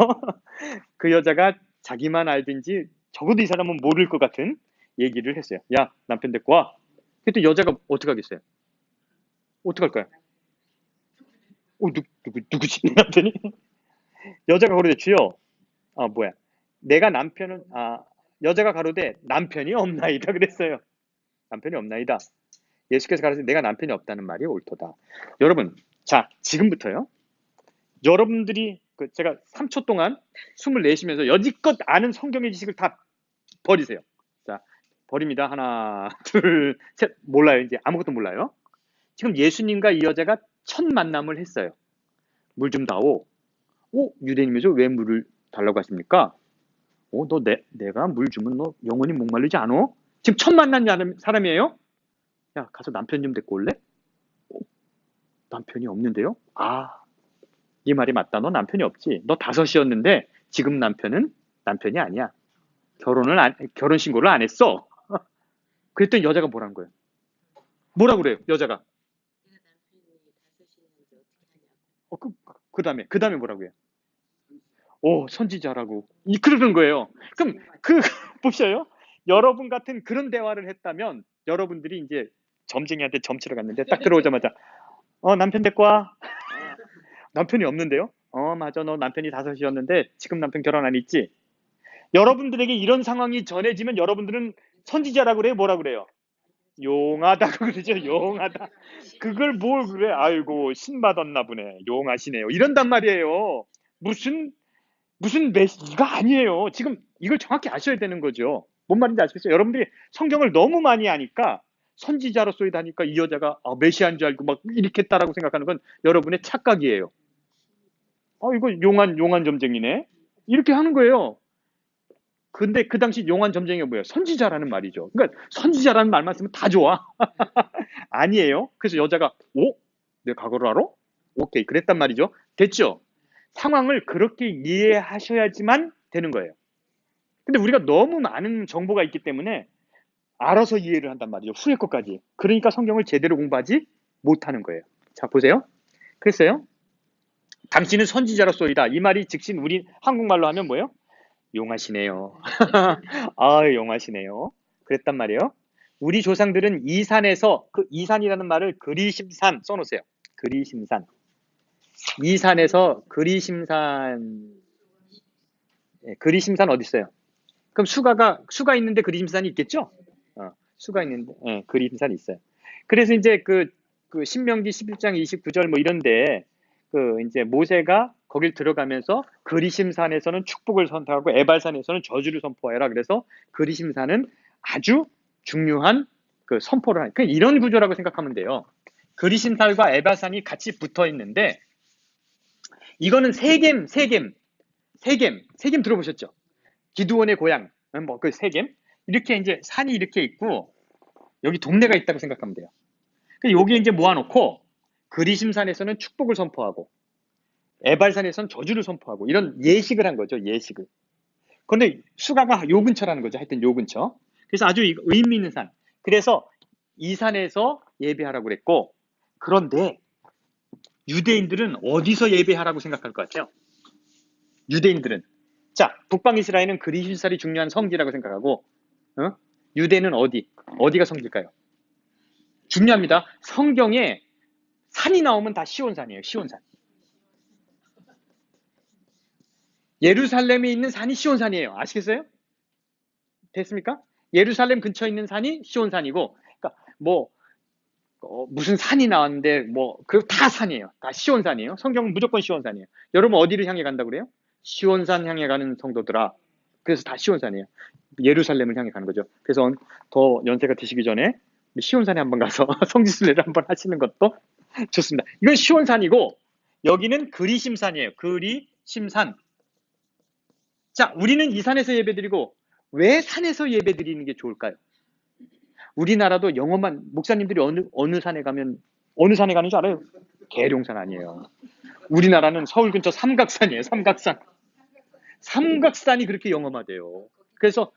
그 여자가 자기만 알든지 적어도 이 사람은 모를 것 같은 얘기를 했어요. 야 남편 데리고 와. 그랬더니 여자가 어떻게 하겠어요? 어떻게 할까요? 누구지? 남편이? 여자가 가로되 주여 내가 남편은 여자가 가로되 남편이 없나이다 그랬어요. 남편이 없나이다. 예수께서 가르치되 내가 남편이 없다는 말이 옳도다. 여러분, 자 지금부터요. 여러분들이 제가 3초 동안 숨을 내쉬면서 여지껏 아는 성경의 지식을 다 버리세요. 자, 버립니다. 하나, 둘, 셋. 몰라요. 이제 아무것도 몰라요. 지금 예수님과 이 여자가 첫 만남을 했어요. 물 좀 다오. 유대인이면서 왜 물을 달라고 하십니까? 내가 물 주면 너 영원히 목마르지 않어? 지금 첫 만난 사람이에요? 야, 가서 남편 좀 데리고 올래? 남편이 없는데요? 네 말이 맞다. 너 남편이 없지. 너 5이었는데 지금 남편은 남편이 아니야. 결혼 신고를 안 했어. 그랬더니 여자가 뭐라는 거예요? 뭐라 그래요? 여자가. 그 다음에 뭐라고 해요? 선지자라고. 그러는 거예요. 그럼 보셔요. 여러분 같은 그런 대화를 했다면 여러분들이 이제 점쟁이한테 점치러 갔는데 딱 들어오자마자 남편 데리고 와. 남편이 없는데요? 맞아. 너 남편이 5이었는데 지금 남편 결혼 안 했지? 여러분들에게 이런 상황이 전해지면 여러분들은 선지자라고 그래요? 뭐라 그래요? 용하다고 그러죠. 용하다. 그걸 뭘 그래? 아이고 신 받았나 보네. 용하시네요. 이런단 말이에요. 무슨 이가 아니에요. 지금 이걸 정확히 아셔야 되는 거죠. 뭔 말인지 아시겠어요? 여러분들이 성경을 너무 많이 아니까 선지자로서이다 하니까 이 여자가 메시아인 줄 알고 막 이렇게 했다라고 생각하는 건 여러분의 착각이에요. 이거 용한 점쟁이네. 이렇게 하는 거예요. 근데 그 당시 용한 점쟁이가 뭐예요? 선지자라는 말이죠. 그러니까 선지자라는 말만 쓰면 다 좋아. 아니에요. 그래서 여자가 내 과거를 알아? 오케이, 그랬단 말이죠. 됐죠? 상황을 그렇게 이해하셔야지만 되는 거예요. 근데 우리가 너무 많은 정보가 있기 때문에 알아서 이해를 한단 말이죠. 후의 것까지. 그러니까 성경을 제대로 공부하지 못하는 거예요. 자, 보세요. 그랬어요. 당신은 선지자로서이다. 이 말이 즉신 우리 한국말로 하면 뭐예요? 용하시네요. 용하시네요. 그랬단 말이에요. 우리 조상들은 이산에서, 그 이산이라는 말을 그리심산 써놓으세요. 그리심산. 이산에서 그리심산, 그리심산 어디 있어요? 그럼 수가 있는데 그리심산이 있겠죠? 수가 있는데, 그리심산이 있어요. 그래서 이제 그 신명기 11장 29절 뭐 이런데, 이제 모세가 거길 들어가면서 그리심산에서는 축복을 선포하고 에발산에서는 저주를 선포해라. 그래서 그리심산은 아주 중요한 선포를 하는, 그냥 이런 구조라고 생각하면 돼요. 그리심산과 에발산이 같이 붙어 있는데, 이거는 세겜 들어보셨죠? 기드온의 고향, 그 세겜. 이렇게 이제 산이 이렇게 있고, 여기 동네가 있다고 생각하면 돼요. 여기 이제 모아놓고, 그리심산에서는 축복을 선포하고, 에발산에서는 저주를 선포하고, 이런 예식을 한 거죠, 예식을. 그런데 수가가 요 근처라는 거죠. 하여튼 요 근처. 그래서 아주 의미 있는 산. 그래서 이 산에서 예배하라고 그랬고, 그런데 유대인들은 어디서 예배하라고 생각할 것 같아요? 유대인들은. 자, 북방 이스라엘은 그리심산이 중요한 성지라고 생각하고, 유대는 어디가 성지일까요? 중요합니다. 성경에 산이 나오면 다 시온산이에요. 시온산. 예루살렘에 있는 산이 시온산이에요. 아시겠어요? 됐습니까? 예루살렘 근처에 있는 산이 시온산이고, 그러니까 무슨 산이 나왔는데 다 산이에요. 다 시온산이에요. 성경은 무조건 시온산이에요. 여러분 어디를 향해 간다고 그래요? 시온산 향해 가는 성도들아. 그래서 다 시온산이에요. 예루살렘을 향해 가는 거죠. 그래서 더 연세가 드시기 전에 시온산에 한번 가서 성지순례를 한번 하시는 것도 좋습니다. 이건 시온산이고 여기는 그리심산이에요. 그리심산. 자, 우리는 이 산에서 예배드리고 왜 산에서 예배드리는 게 좋을까요? 우리나라도 영어만 목사님들이 어느 산에 가면 어느 산에 가는 줄 알아요? 계룡산 아니에요. 우리나라는 서울 근처 삼각산이에요. 삼각산. 삼각산이 그렇게 영험하대요. 그래서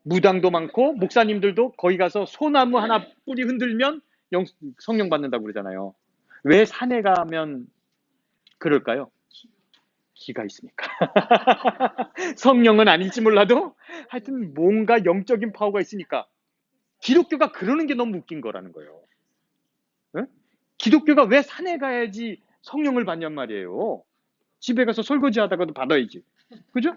무당도 많고 목사님들도 거기 가서 소나무 하나 뿌리 흔들면 성령 받는다고 그러잖아요. 왜 산에 가면 그럴까요? 기가 있으니까. 성령은 아닌지 몰라도 하여튼 뭔가 영적인 파워가 있으니까. 기독교가 그러는 게 너무 웃긴 거라는 거예요. 네? 기독교가 왜 산에 가야지 성령을 받냔 말이에요. 집에 가서 설거지 하다가도 받아야지. 그죠?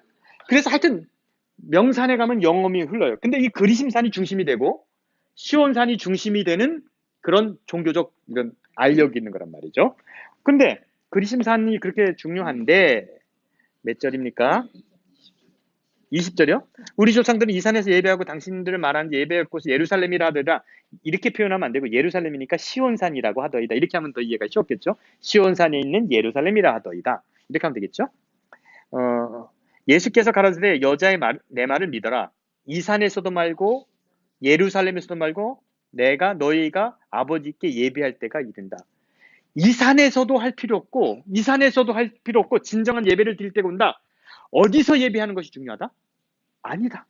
그래서 하여튼 명산에 가면 영험이 흘러요. 근데 이 그리심산이 중심이 되고 시온산이 중심이 되는 그런 종교적 이런 알력이 있는 거란 말이죠. 근데 그리심산이 그렇게 중요한데 몇 절입니까? 20절이요? 우리 조상들은 이 산에서 예배하고 당신들을 말하는 예배할 곳이 예루살렘이라 하더라. 이렇게 표현하면 안 되고 예루살렘이니까 시온산이라고 하더이다. 이렇게 하면 더 이해가 쉬웠겠죠? 시온산에 있는 예루살렘이라 하더이다. 이렇게 하면 되겠죠? 예수께서 가라사대 여자의 내 말을 믿어라. 이 산에서도 말고 예루살렘에서도 말고 내가 너희가 아버지께 예배할 때가 이른다. 이 산에서도 할 필요 없고 이 산에서도 할 필요 없고 진정한 예배를 드릴 때가 온다. 어디서 예배하는 것이 중요하다? 아니다.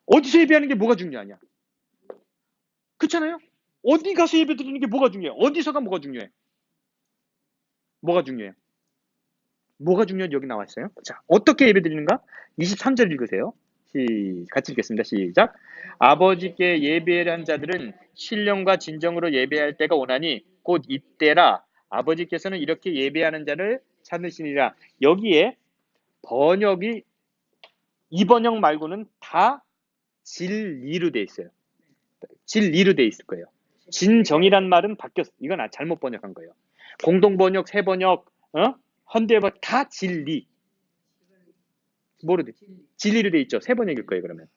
어디서 예배하는 게 뭐가 중요하냐? 그렇잖아요? 어디 가서 예배 드리는 게 뭐가 중요해? 어디서가 뭐가 중요해? 뭐가 중요해요? 뭐가 중요한지 여기 나와 있어요. 자, 어떻게 예배 드리는가? 23절 읽으세요. 같이 읽겠습니다. 시작. 아버지께 예배한 자들은 신령과 진정으로 예배할 때가 오나니 곧 이때라. 아버지께서는 이렇게 예배하는 자를 찾으시니라. 여기에 번역이 이 번역 말고는 다 진리로 돼 있어요. 진리로 돼 있을 거예요. 진정이란 말은 바뀌었어. 이건 잘못 번역한 거예요. 공동 번역, 새 번역, 헌대 번역 다 진리. 뭐로 돼? 진리로 돼 있죠. 새 번역일 거예요, 그러면.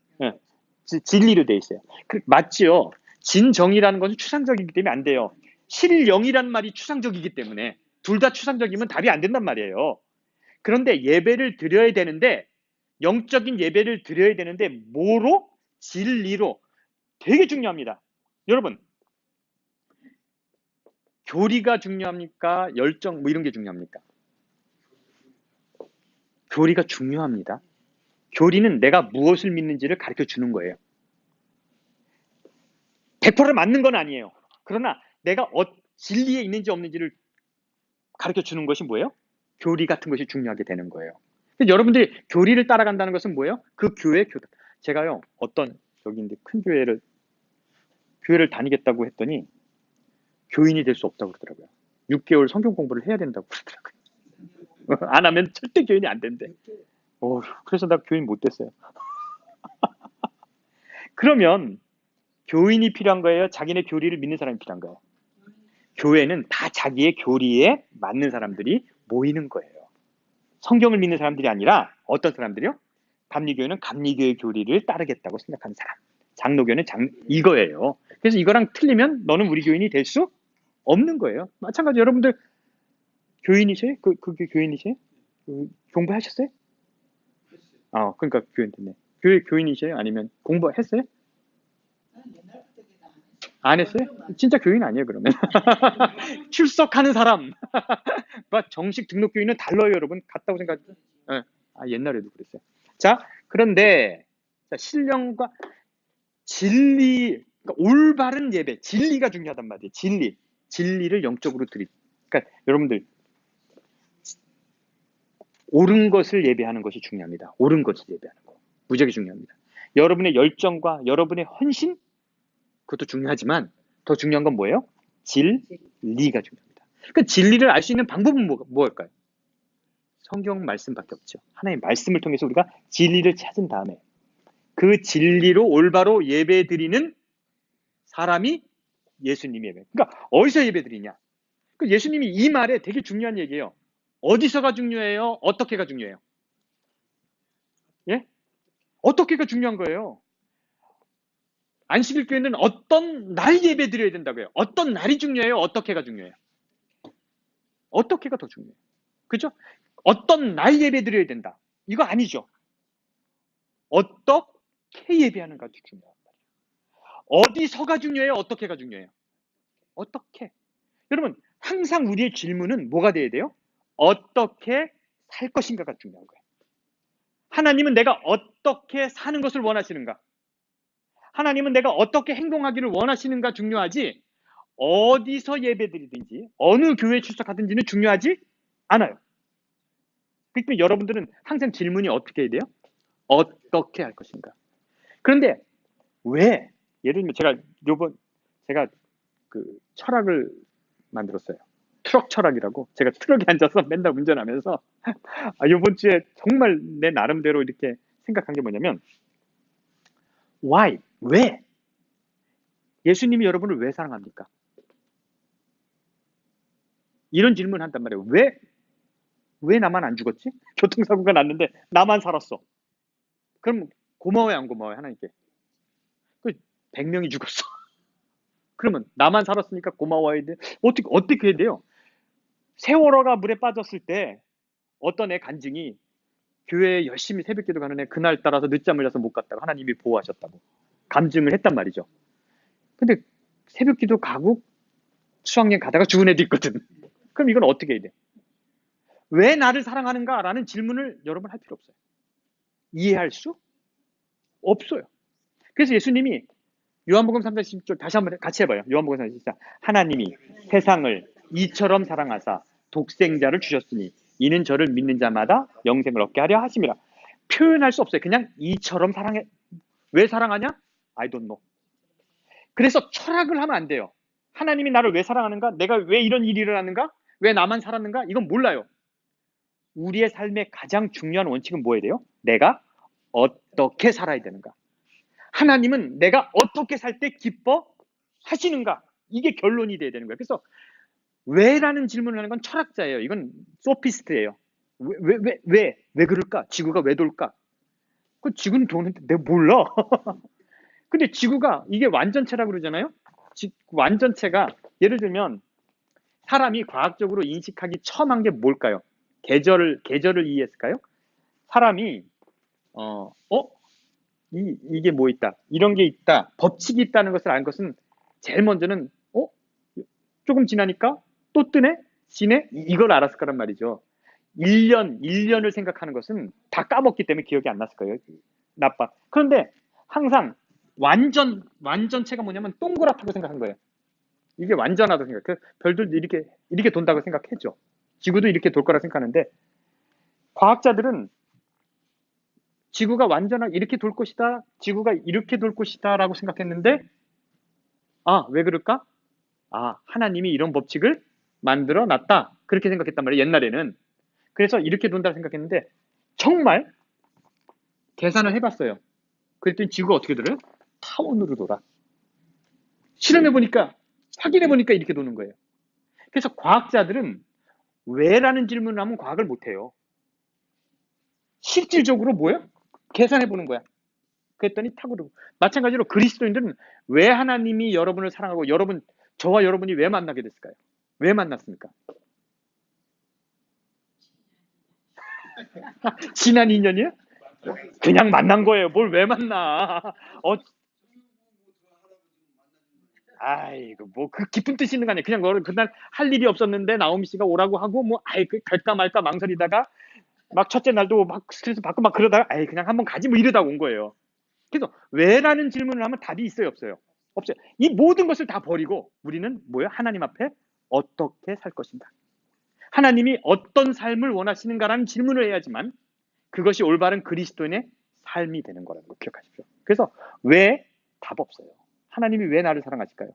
진리로 돼 있어요. 맞지요. 진정이라는 것은 추상적이기 때문에 안 돼요. 실영이란 말이 추상적이기 때문에 둘 다 추상적이면 답이 안 된단 말이에요. 그런데 예배를 드려야 되는데 영적인 예배를 드려야 되는데 뭐로? 진리로. 되게 중요합니다. 여러분, 교리가 중요합니까? 열정 뭐 이런 게 중요합니까? 교리가 중요합니다. 교리는 내가 무엇을 믿는지를 가르쳐 주는 거예요. 100% 맞는 건 아니에요. 그러나 내가 진리에 있는지 없는지를 가르쳐 주는 것이 뭐예요? 교리 같은 것이 중요하게 되는 거예요. 여러분들이 교리를 따라간다는 것은 뭐예요? 그 교회 교단. 제가요, 어떤 저기인데 큰 교회를 다니겠다고 했더니 교인이 될 수 없다고 그러더라고요. 6개월 성경 공부를 해야 된다고 그러더라고요. 안 하면 절대 교인이 안 된대. 그래서 나 교인 못 됐어요. 그러면 교인이 필요한 거예요? 자기네 교리를 믿는 사람이 필요한 거예요? 교회는 다 자기의 교리에 맞는 사람들이 모이는 거예요. 성경을 믿는 사람들이 아니라 어떤 사람들이요? 감리교회는 감리교회 교리를 따르겠다고 생각하는 사람. 장로교는 이거예요. 그래서 이거랑 틀리면 너는 우리 교인이 될 수 없는 거예요. 마찬가지 여러분들 교인이세요? 그게 교인이세요? 공부하셨어요? 그러니까 교인 됐네. 교회 교인이세요? 아니면 공부했어요? 안 했어요? 진짜 교인 아니에요, 그러면. 출석하는 사람. 정식 등록 교인은 달라요, 여러분. 같다고 생각. 옛날에도 그랬어요. 자, 그런데 신령과 진리, 그러니까 올바른 예배, 진리가 중요하단 말이에요. 진리를 영적으로 그러니까 여러분들 옳은 것을 예배하는 것이 중요합니다. 옳은 것을 예배하는 거. 무지하게 중요합니다. 여러분의 열정과 여러분의 헌신, 그것도 중요하지만 더 중요한 건 뭐예요? 진리가 중요합니다. 그 진리를 알 수 있는 방법은 뭐일까요? 성경 말씀밖에 없죠. 하나님의 말씀을 통해서 우리가 진리를 찾은 다음에 그 진리로 올바로 예배드리는 사람이 예수님 예배. 그러니까 어디서 예배드리냐? 예수님이 이 말에 되게 중요한 얘기예요. 어디서가 중요해요? 어떻게가 중요해요? 예? 어떻게가 중요한 거예요. 안식일 교회는 어떤 날 예배 드려야 된다고요? 어떤 날이 중요해요? 어떻게가 중요해요? 어떻게가 더 중요해요. 그죠? 어떤 날 예배 드려야 된다. 이거 아니죠. 어떻게 예배하는가 중요한 말이에요. 어디서가 중요해요? 어떻게가 중요해요? 어떻게? 여러분, 항상 우리의 질문은 뭐가 돼야 돼요? 어떻게 살 것인가가 중요한 거예요. 하나님은 내가 어떻게 사는 것을 원하시는가? 하나님은 내가 어떻게 행동하기를 원하시는가 중요하지, 어디서 예배드리든지 어느 교회에 출석하든지는 중요하지 않아요. 그러니까 여러분들은 항상 질문이 어떻게 해야 돼요? 어떻게 할 것인가? 그런데 왜? 예를 들면 제가 그 철학을 만들었어요. 트럭 철학이라고. 제가 트럭에 앉아서 맨날 운전하면서 이번 주에 정말 내 나름대로 이렇게 생각한 게 뭐냐면 why? 왜? 예수님이 여러분을 왜 사랑합니까? 이런 질문을 한단 말이에요. 왜 나만 안 죽었지? 교통사고가 났는데 나만 살았어. 그럼 고마워요, 안 고마워요, 하나님께? 100명이 죽었어. 그러면 나만 살았으니까 고마워야 돼. 어떻게 해야 돼요? 세월호가 물에 빠졌을 때 어떤 애 간증이 교회에 열심히 새벽기도 가는 애 그날 따라서 늦잠을 자서 못 갔다고 하나님이 보호하셨다고 감증을 했단 말이죠. 근데 새벽기도 가고 수학여행 가다가 죽은 애도 있거든. 그럼 이건 어떻게 해야 돼? 왜 나를 사랑하는가? 라는 질문을 여러분 할 필요 없어요. 이해할 수 없어요. 그래서 예수님이 요한복음 3장 10절 다시 한번 같이 해봐요. 요한복음 3장 10절. 하나님이 세상을 이처럼 사랑하사 독생자를 주셨으니 이는 저를 믿는 자마다 영생을 얻게 하려 하심이라. 표현할 수 없어요. 그냥 이처럼 사랑해. 왜 사랑하냐? I don't know. 그래서 철학을 하면 안 돼요. 하나님이 나를 왜 사랑하는가? 내가 왜 이런 일이 일어났는가? 왜 나만 살았는가? 이건 몰라요. 우리의 삶의 가장 중요한 원칙은 뭐예요? 돼요? 내가 어떻게 살아야 되는가? 하나님은 내가 어떻게 살 때 기뻐하시는가? 이게 결론이 돼야 되는 거예요. 그래서 왜라는 질문을 하는 건 철학자예요. 이건 소피스트예요. 왜 그럴까? 지구가 왜 돌까? 그 지구는 도는데 내가 몰라. 근데 지구가 이게 완전체라고 그러잖아요. 완전체가 예를 들면 사람이 과학적으로 인식하기 처음 한 게 뭘까요? 계절을 이해했을까요? 사람이 이게 뭐 있다, 이런 게 있다, 법칙이 있다는 것을 알 것은 제일 먼저는 조금 지나니까 또 뜨네, 지네, 이걸 알았을 거란 말이죠. 1년을 생각하는 것은 다 까먹기 때문에 기억이 안 났을 거예요. 나빠. 그런데 항상 완전체가 뭐냐면 동그랗다고 생각한 거예요. 이게 완전하다고 생각. 그 별들도 이렇게 돈다고 생각했죠. 지구도 이렇게 돌 거라 생각하는데 과학자들은 지구가 이렇게 돌 것이다, 지구가 이렇게 돌 것이다 라고 생각했는데 왜 그럴까? 하나님이 이런 법칙을 만들어 놨다, 그렇게 생각했단 말이에요, 옛날에는. 그래서 이렇게 돈다고 생각했는데 정말 계산을 해봤어요. 그랬더니 지구가 어떻게 돌아요? 타원으로 돌아. 실험해보니까, 확인해보니까 이렇게 도는 거예요. 그래서 과학자들은 왜라는 질문을 하면 과학을 못해요. 실질적으로 뭐예요? 계산해보는 거야. 그랬더니 타고르고. 마찬가지로 그리스도인들은 왜 하나님이 여러분을 사랑하고 저와 여러분이 왜 만나게 됐을까요? 왜 만났습니까? 지난 인연이요? 그냥 만난 거예요. 뭘 왜 만나? 아이고, 뭐 그 깊은 뜻이 있는 거 아니에요. 그냥 그날 할 일이 없었는데 나오미 씨가 오라고 하고 갈까 말까 망설이다가 막 첫째 날도 막 스트레스 받고 막 그러다가 그냥 한번 가지 뭐 이러다가 온 거예요. 그래서 왜라는 질문을 하면 답이 있어요, 없어요? 없어요. 이 모든 것을 다 버리고 우리는 뭐예요? 하나님 앞에 어떻게 살 것인가? 하나님이 어떤 삶을 원하시는가라는 질문을 해야지만 그것이 올바른 그리스도인의 삶이 되는 거라는 거 기억하십시오. 그래서 왜? 답 없어요. 하나님이 왜 나를 사랑하실까요?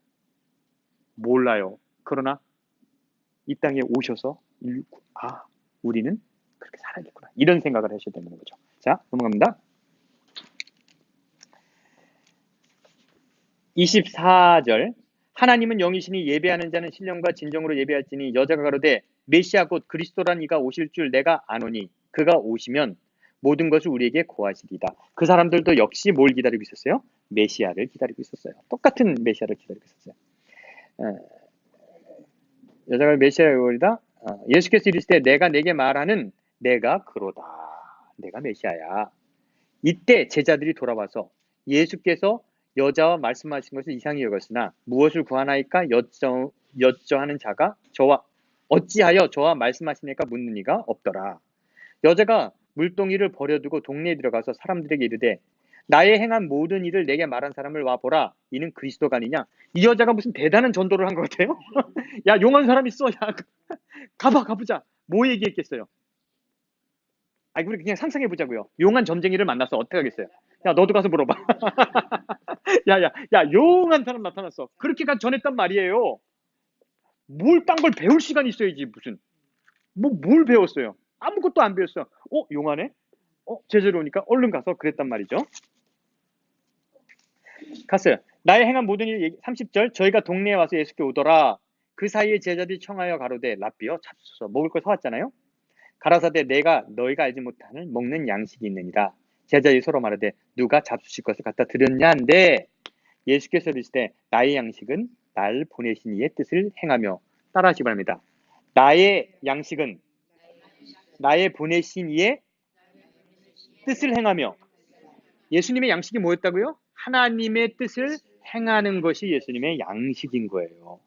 몰라요. 그러나 이 땅에 오셔서 우리는 그렇게 살아야겠구나, 이런 생각을 하셔야 되는 거죠. 자, 넘어갑니다. 24절. 하나님은 영이시니 예배하는 자는 신령과 진정으로 예배할지니 여자가 가로되 메시아 곧 그리스도란 이가 오실 줄 내가 아노니 그가 오시면 모든 것을 우리에게 고하시리다. 그 사람들도 역시 뭘 기다리고 있었어요? 메시아를 기다리고 있었어요. 똑같은 메시아를 기다리고 있었어요. 여자가 메시아가 오리다. 예수께서 이르시되 내가 내게 말하는 내가 그로다. 내가 메시아야. 이때 제자들이 돌아와서 예수께서 여자와 말씀하신 것을 이상히 여겼으나 무엇을 구하나이까 여쭤하는 자가 어찌하여 저와 말씀하시니까 묻는 이가 없더라. 여자가 물동이를 버려두고 동네에 들어가서 사람들에게 이르되 나의 행한 모든 일을 내게 말한 사람을 와보라. 이는 그리스도가 아니냐. 이 여자가 무슨 대단한 전도를 한 것 같아요. 야, 용한 사람 있어. 야, 가보자. 뭐 얘기했겠어요? 우리 그냥 상상해보자고요. 용한 점쟁이를 만나서 어떻게 하겠어요? 야, 너도 가서 물어봐. 야, 용한 사람 나타났어. 그렇게 전했단 말이에요. 뭘 딴 걸 배울 시간이 있어야지, 무슨. 뭘 배웠어요? 아무것도 안 배웠어요. 용하네? 제자로 오니까 얼른 가서 그랬단 말이죠. 갔어요. 나의 행한 모든 일, 30절. 저희가 동네에 와서 예수께 오더라. 그 사이에 제자들이 청하여 가로되 랍비여 잡수소서. 먹을 걸 사왔잖아요. 가라사대 너희가 알지 못하는 먹는 양식이 있느니라. 제자들이 서로 말하되 누가 잡수실 것을 갖다 드렸냐 한데 예수께서 이르시되 나의 양식은 날 보내신 이의 뜻을 행하며. 따라하시기 바랍니다. 나의 양식은 나의 보내신 이의 뜻을 행하며. 예수님의 양식이 뭐였다고요? 하나님의 뜻을 행하는 것이 예수님의 양식인 거예요.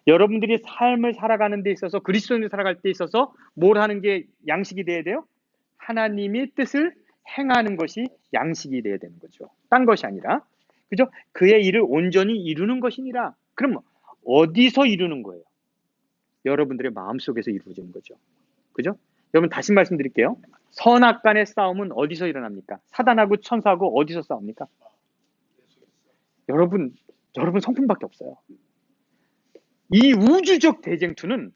여러분들이 삶을 살아가는 데 있어서, 그리스도인을 살아갈 때 있어서 뭘 하는 게 양식이 돼야 돼요? 하나님의 뜻을 행하는 것이 양식이 돼야 되는 거죠. 딴 것이 아니라. 그죠? 그의 일을 온전히 이루는 것이니라. 그럼 어디서 이루는 거예요? 여러분들의 마음속에서 이루어지는 거죠. 그죠? 여러분 다시 말씀드릴게요. 선악간의 싸움은 어디서 일어납니까? 사단하고 천사하고 어디서 싸웁니까? 여러분 성품밖에 없어요. 이 우주적 대쟁투는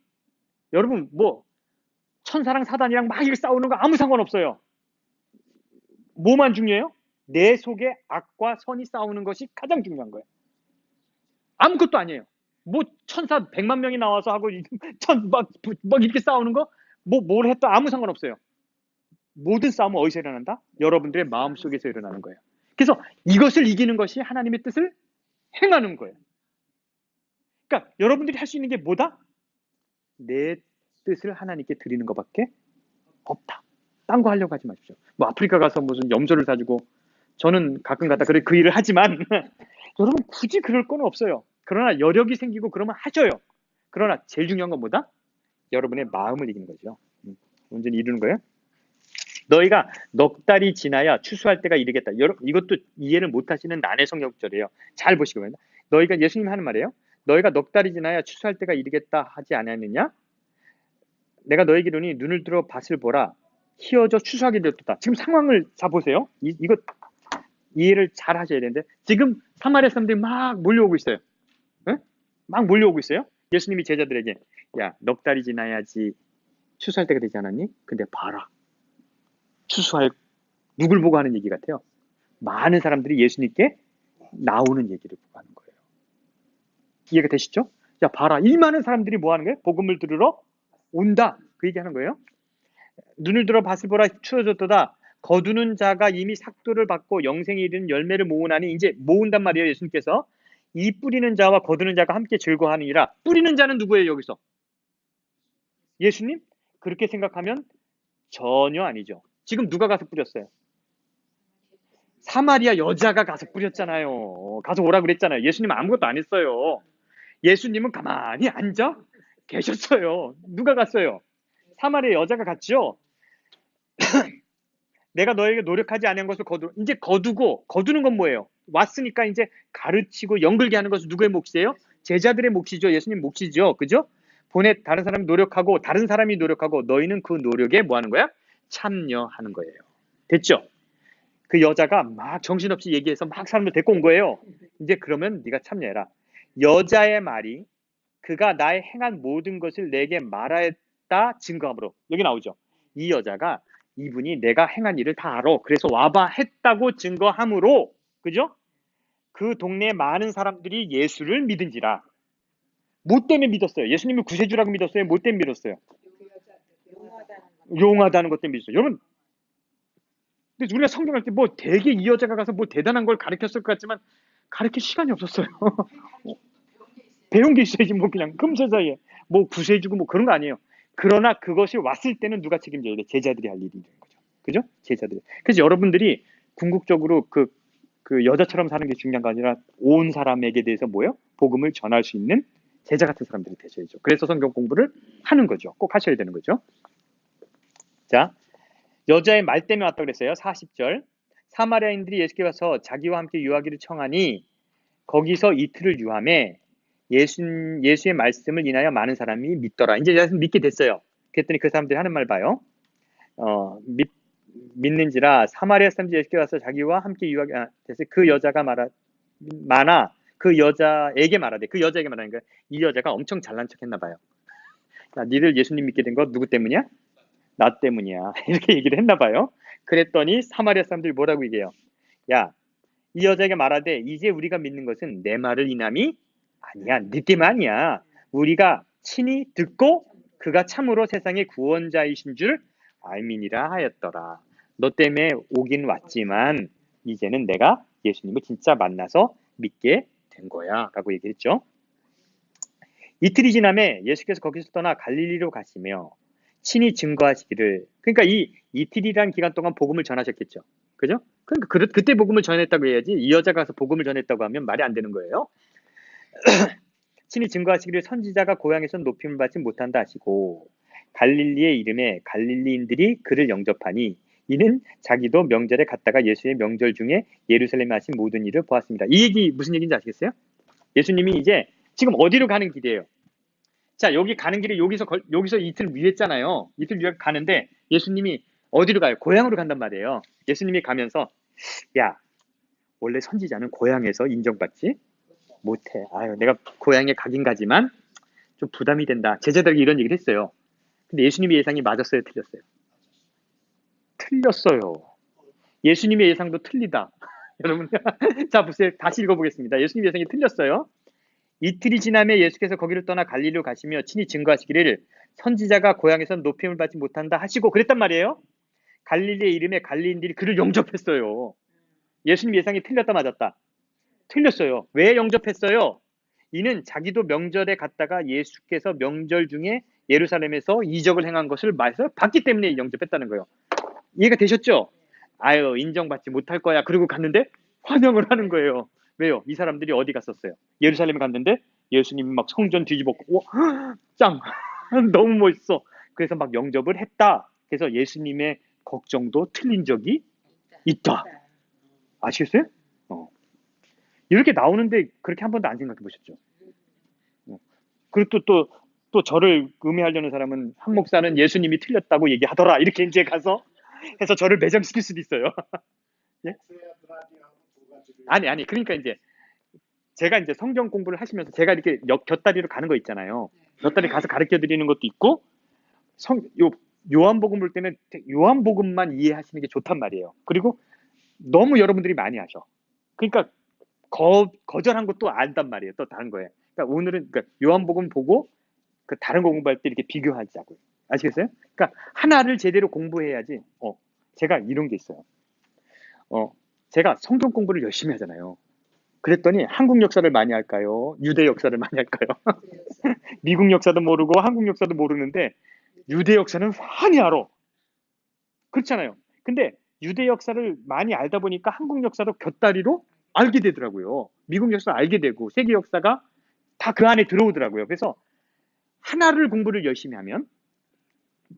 여러분 뭐 천사랑 사단이랑 막 이렇게 싸우는 거 아무 상관없어요. 뭐만 중요해요? 내 속에 악과 선이 싸우는 것이 가장 중요한 거예요. 아무것도 아니에요. 뭐 천사 100만 명이 나와서 하고 막 이렇게 싸우는 거 뭘 했다 아무 상관없어요. 모든 싸움은 어디서 일어난다? 여러분들의 마음속에서 일어나는 거예요. 그래서 이것을 이기는 것이 하나님의 뜻을 행하는 거예요. 그러니까 여러분들이 할 수 있는 게 뭐다? 내 뜻을 하나님께 드리는 것밖에 없다. 딴 거 하려고 하지 마십시오. 뭐 아프리카 가서 무슨 염소를 사주고, 저는 가끔 가다 그 일을 하지만 여러분 굳이 그럴 건 없어요. 그러나 여력이 생기고 그러면 하셔요. 그러나 제일 중요한 건 뭐다? 여러분의 마음을 이기는 거죠. 온전히 이루는 거예요. 너희가 넉 달이 지나야 추수할 때가 이르겠다. 여러분 이것도 이해를 못하시는 난해 성경절이에요. 잘 보시고 너희가 예수님 하는 말이에요. 너희가 넉 달이 지나야 추수할 때가 이르겠다 하지 않았느냐? 내가 너에게 이르니 눈을 들어 밭을 보라. 희어져 추수하게 되었다. 지금 상황을 자 보세요. 이거 이해를 잘 하셔야 되는데 지금 사마리아 사람들이 막 몰려오고 있어요. 응? 막 몰려오고 있어요. 예수님이 제자들에게 야, 넉 달이 지나야지 추수할 때가 되지 않았니? 근데 봐라. 추수할 누굴 보고 하는 얘기 같아요. 많은 사람들이 예수님께 나오는 얘기를 보고 하는 거예요. 이해가 되시죠? 야, 봐라. 이 많은 사람들이 뭐 하는 거예요? 복음을 들으러 온다. 그 얘기 하는 거예요. 눈을 들어 밭을 보라 추워졌도다. 거두는 자가 이미 삭도를 받고 영생에 이르는 열매를 모으나니 이제 모은단 말이에요. 예수님께서 이 뿌리는 자와 거두는 자가 함께 즐거워하느니라. 뿌리는 자는 누구예요? 여기서 예수님? 그렇게 생각하면 전혀 아니죠. 지금 누가 가서 뿌렸어요? 사마리아 여자가 가서 뿌렸잖아요. 가서 오라 그랬잖아요. 예수님은 아무것도 안 했어요. 예수님은 가만히 앉아 계셨어요. 누가 갔어요? 사마리아 여자가 갔죠. 내가 너에게 노력하지 않은 것을 이제 거두는 건 뭐예요? 왔으니까 이제 가르치고 연결게 하는 것은 누구의 몫이에요? 제자들의 몫이죠. 예수님 몫이죠. 그죠? 다른 사람이 노력하고 다른 사람이 노력하고 너희는 그 노력에 뭐 하는 거야? 참여하는 거예요. 됐죠? 그 여자가 막 정신없이 얘기해서 막 사람들 데리고 온 거예요. 이제 그러면 네가 참여해라. 여자의 말이 그가 나의 행한 모든 것을 내게 말하였다 증거함으로. 여기 나오죠. 이 여자가 이분이 내가 행한 일을 다 알아. 그래서 와봐 했다고 증거함으로. 그죠? 그 동네에 많은 사람들이 예수를 믿은지라. 뭐 때문에 믿었어요? 예수님이 구세주라고 믿었어요? 뭐 때문에 믿었어요? 용하다는 것 때문에 믿었어요. 여러분, 근데 우리가 성경할 때 뭐 되게 이 여자가 가서 뭐 대단한 걸 가르쳤을 것 같지만 가르칠 시간이 없었어요. 배운 게 있어야지 뭐 그냥 금세 사이에 뭐 구세주고 뭐 그런 거 아니에요. 그러나 그것이 왔을 때는 누가 책임져야 돼? 제자들이 할 일인 거죠. 그죠? 제자들이. 그래서 여러분들이 궁극적으로 그 여자처럼 사는 게 중요한 거 아니라 온 사람에게 대해서 뭐요? 복음을 전할 수 있는 제자 같은 사람들이 되셔야죠. 그래서 성경 공부를 하는 거죠. 꼭 하셔야 되는 거죠. 자, 여자의 말 때문에 왔다고 그랬어요. 40절. 사마리아인들이 예수께 와서 자기와 함께 유하기를 청하니 거기서 이틀을 유함에 예수의 말씀을 인하여 많은 사람이 믿더라. 이제 믿게 됐어요. 그랬더니 그 사람들이 하는 말 봐요. 믿는지라 사마리아 사람들이 예수께 와서 자기와 함께 유하기 됐어요. 그 여자가 그 여자에게 말하되 그 여자에게 말하는 거예요. 이 여자가 엄청 잘난 척 했나 봐요. 야, 니들 예수님 믿게 된 거 누구 때문이야? 나 때문이야. 이렇게 얘기를 했나 봐요. 그랬더니 사마리아 사람들이 뭐라고 얘기해요? 야, 이 여자에게 말하되 이제 우리가 믿는 것은 내 말을 인함이 아니야. 네 때문 아니야. 우리가 친히 듣고 그가 참으로 세상의 구원자이신 줄 알미니라 하였더라. 너 때문에 오긴 왔지만 이제는 내가 예수님을 진짜 만나서 믿게 된 거야 라고 얘기했죠. 이틀이 지남에 예수께서 거기서 떠나 갈릴리로 가시며 친히 증거하시기를. 그러니까 이 이틀이라는 기간 동안 복음을 전하셨겠죠. 그죠? 그러니까 그때 복음을 전했다고 해야지 이 여자가 가서 복음을 전했다고 하면 말이 안 되는 거예요. 친히 증거하시기를 선지자가 고향에서는 높임을 받지 못한다 하시고 갈릴리의 이름에 갈릴리인들이 그를 영접하니 이는 자기도 명절에 갔다가 예수의 명절 중에 예루살렘에 하신 모든 일을 보았습니다. 이 얘기 무슨 얘기인지 아시겠어요? 예수님이 이제 지금 어디로 가는 길이에요? 자, 여기 가는 길에 여기서 이틀 위했잖아요. 이틀 위에 가는데 예수님이 어디로 가요? 고향으로 간단 말이에요. 예수님이 가면서 야, 원래 선지자는 고향에서 인정받지 못해. 아유, 내가 고향에 가긴 가지만 좀 부담이 된다. 제자들에게 이런 얘기를 했어요. 근데 예수님의 예상이 맞았어요, 틀렸어요? 틀렸어요. 예수님의 예상도 틀리다. 여러분, 자, 보세요. 다시 읽어보겠습니다. 예수님의 예상이 틀렸어요. 이틀이 지나며 예수께서 거기를 떠나 갈릴리로 가시며 친히 증거하시기를 선지자가 고향에선 높임을 받지 못한다 하시고 그랬단 말이에요. 갈릴리의 이름에 갈릴리인들이 그를 영접했어요. 예수님 예상이 틀렸다 맞았다? 틀렸어요. 왜 영접했어요? 이는 자기도 명절에 갔다가 예수께서 명절 중에 예루살렘에서 이적을 행한 것을 봤기 때문에 영접했다는 거예요. 이해가 되셨죠? 아유, 인정받지 못할 거야. 그리고 갔는데 환영을 하는 거예요. 왜요? 이 사람들이 어디 갔었어요? 예루살렘에 갔는데 예수님이 막 성전 뒤집었고, 와, 짱! 너무 멋있어. 그래서 막 영접을 했다. 그래서 예수님의 걱정도 틀린 적이 있다. 아시겠어요? 이렇게 나오는데 그렇게 한 번도 안 생각해 보셨죠? 그리고 또 저를 음해하려는 사람은 한 목사는 예수님이 틀렸다고 얘기하더라. 이렇게 이제 가서 해서 저를 매장시킬 수도 있어요. 예? 아니. 그러니까 이제 제가 이제 성경 공부를 하시면서 제가 이렇게 곁다리로 가는 거 있잖아요. 곁다리 가서 가르쳐 드리는 것도 있고 요한복음 볼 때는 요한복음만 이해하시는 게 좋단 말이에요. 그리고 너무 여러분들이 많이 하셔. 그러니까 거절한 것도 안단 말이에요. 또 다른 거예요. 그러니까 오늘은 요한복음 보고 그 다른 거 공부할 때 이렇게 비교하자고요. 아시겠어요? 그러니까 하나를 제대로 공부해야지. 제가 이런 게 있어요. 제가 성경 공부를 열심히 하잖아요. 그랬더니 한국 역사를 많이 할까요? 유대 역사를 많이 할까요? 미국 역사도 모르고 한국 역사도 모르는데 유대 역사는 많이 알아. 그렇잖아요. 근데 유대 역사를 많이 알다 보니까 한국 역사도 곁다리로 알게 되더라고요. 미국 역사 알게 되고 세계 역사가 다 그 안에 들어오더라고요. 그래서 하나를 공부를 열심히 하면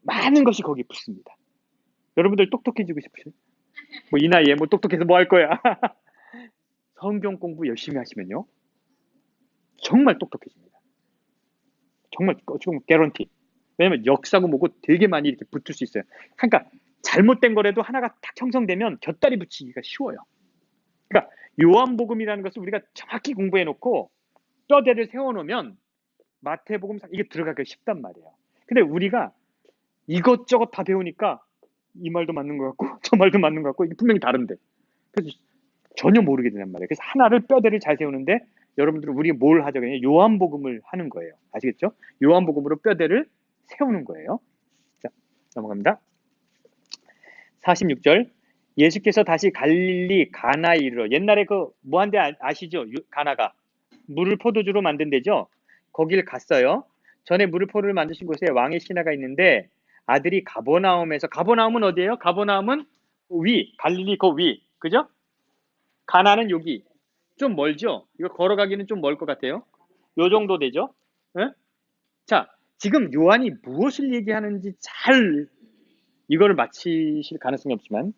많은 것이 거기에 붙습니다. 여러분들 똑똑해지고 싶으세요? 뭐 이 나이에 뭐 똑똑해서 뭐 할 거야? 성경 공부 열심히 하시면요. 정말 똑똑해집니다. 정말 조금 개런티. 왜냐면 역사고 뭐고 되게 많이 이렇게 붙을 수 있어요. 그러니까 잘못된 거라도 하나가 딱 형성되면 곁다리 붙이기가 쉬워요. 그러니까 요한복음이라는 것을 우리가 정확히 공부해 놓고 뼈대를 세워 놓으면 마태복음 이게 들어가기가 쉽단 말이에요. 근데 우리가 이것저것 다 배우니까 이 말도 맞는 것 같고 저 말도 맞는 것 같고 이게 분명히 다른데 그래서 전혀 모르게 되단 말이에요. 그래서 하나를 뼈대를 잘 세우는데 여러분들은 우리가 뭘 하자고 요한복음을 하는 거예요. 아시겠죠? 요한복음으로 뼈대를 세우는 거예요. 자, 넘어갑니다. 46절 예수께서 다시 갈릴리 가나에 이르러 옛날에 그 뭐한데 아시죠? 가나가 물을 포도주로 만든 데죠. 거길 갔어요. 전에 물을 포도를 만드신 곳에 왕의 신하가 있는데 아들이 가버나움은 어디예요? 가버나움은 갈릴리 그 위, 그죠? 가나는 여기 좀 멀죠? 이거 걸어가기는 좀 멀 것 같아요. 요 정도 되죠? 네? 자, 지금 요한이 무엇을 얘기하는지 잘 이거를 맞히실 가능성이 없지만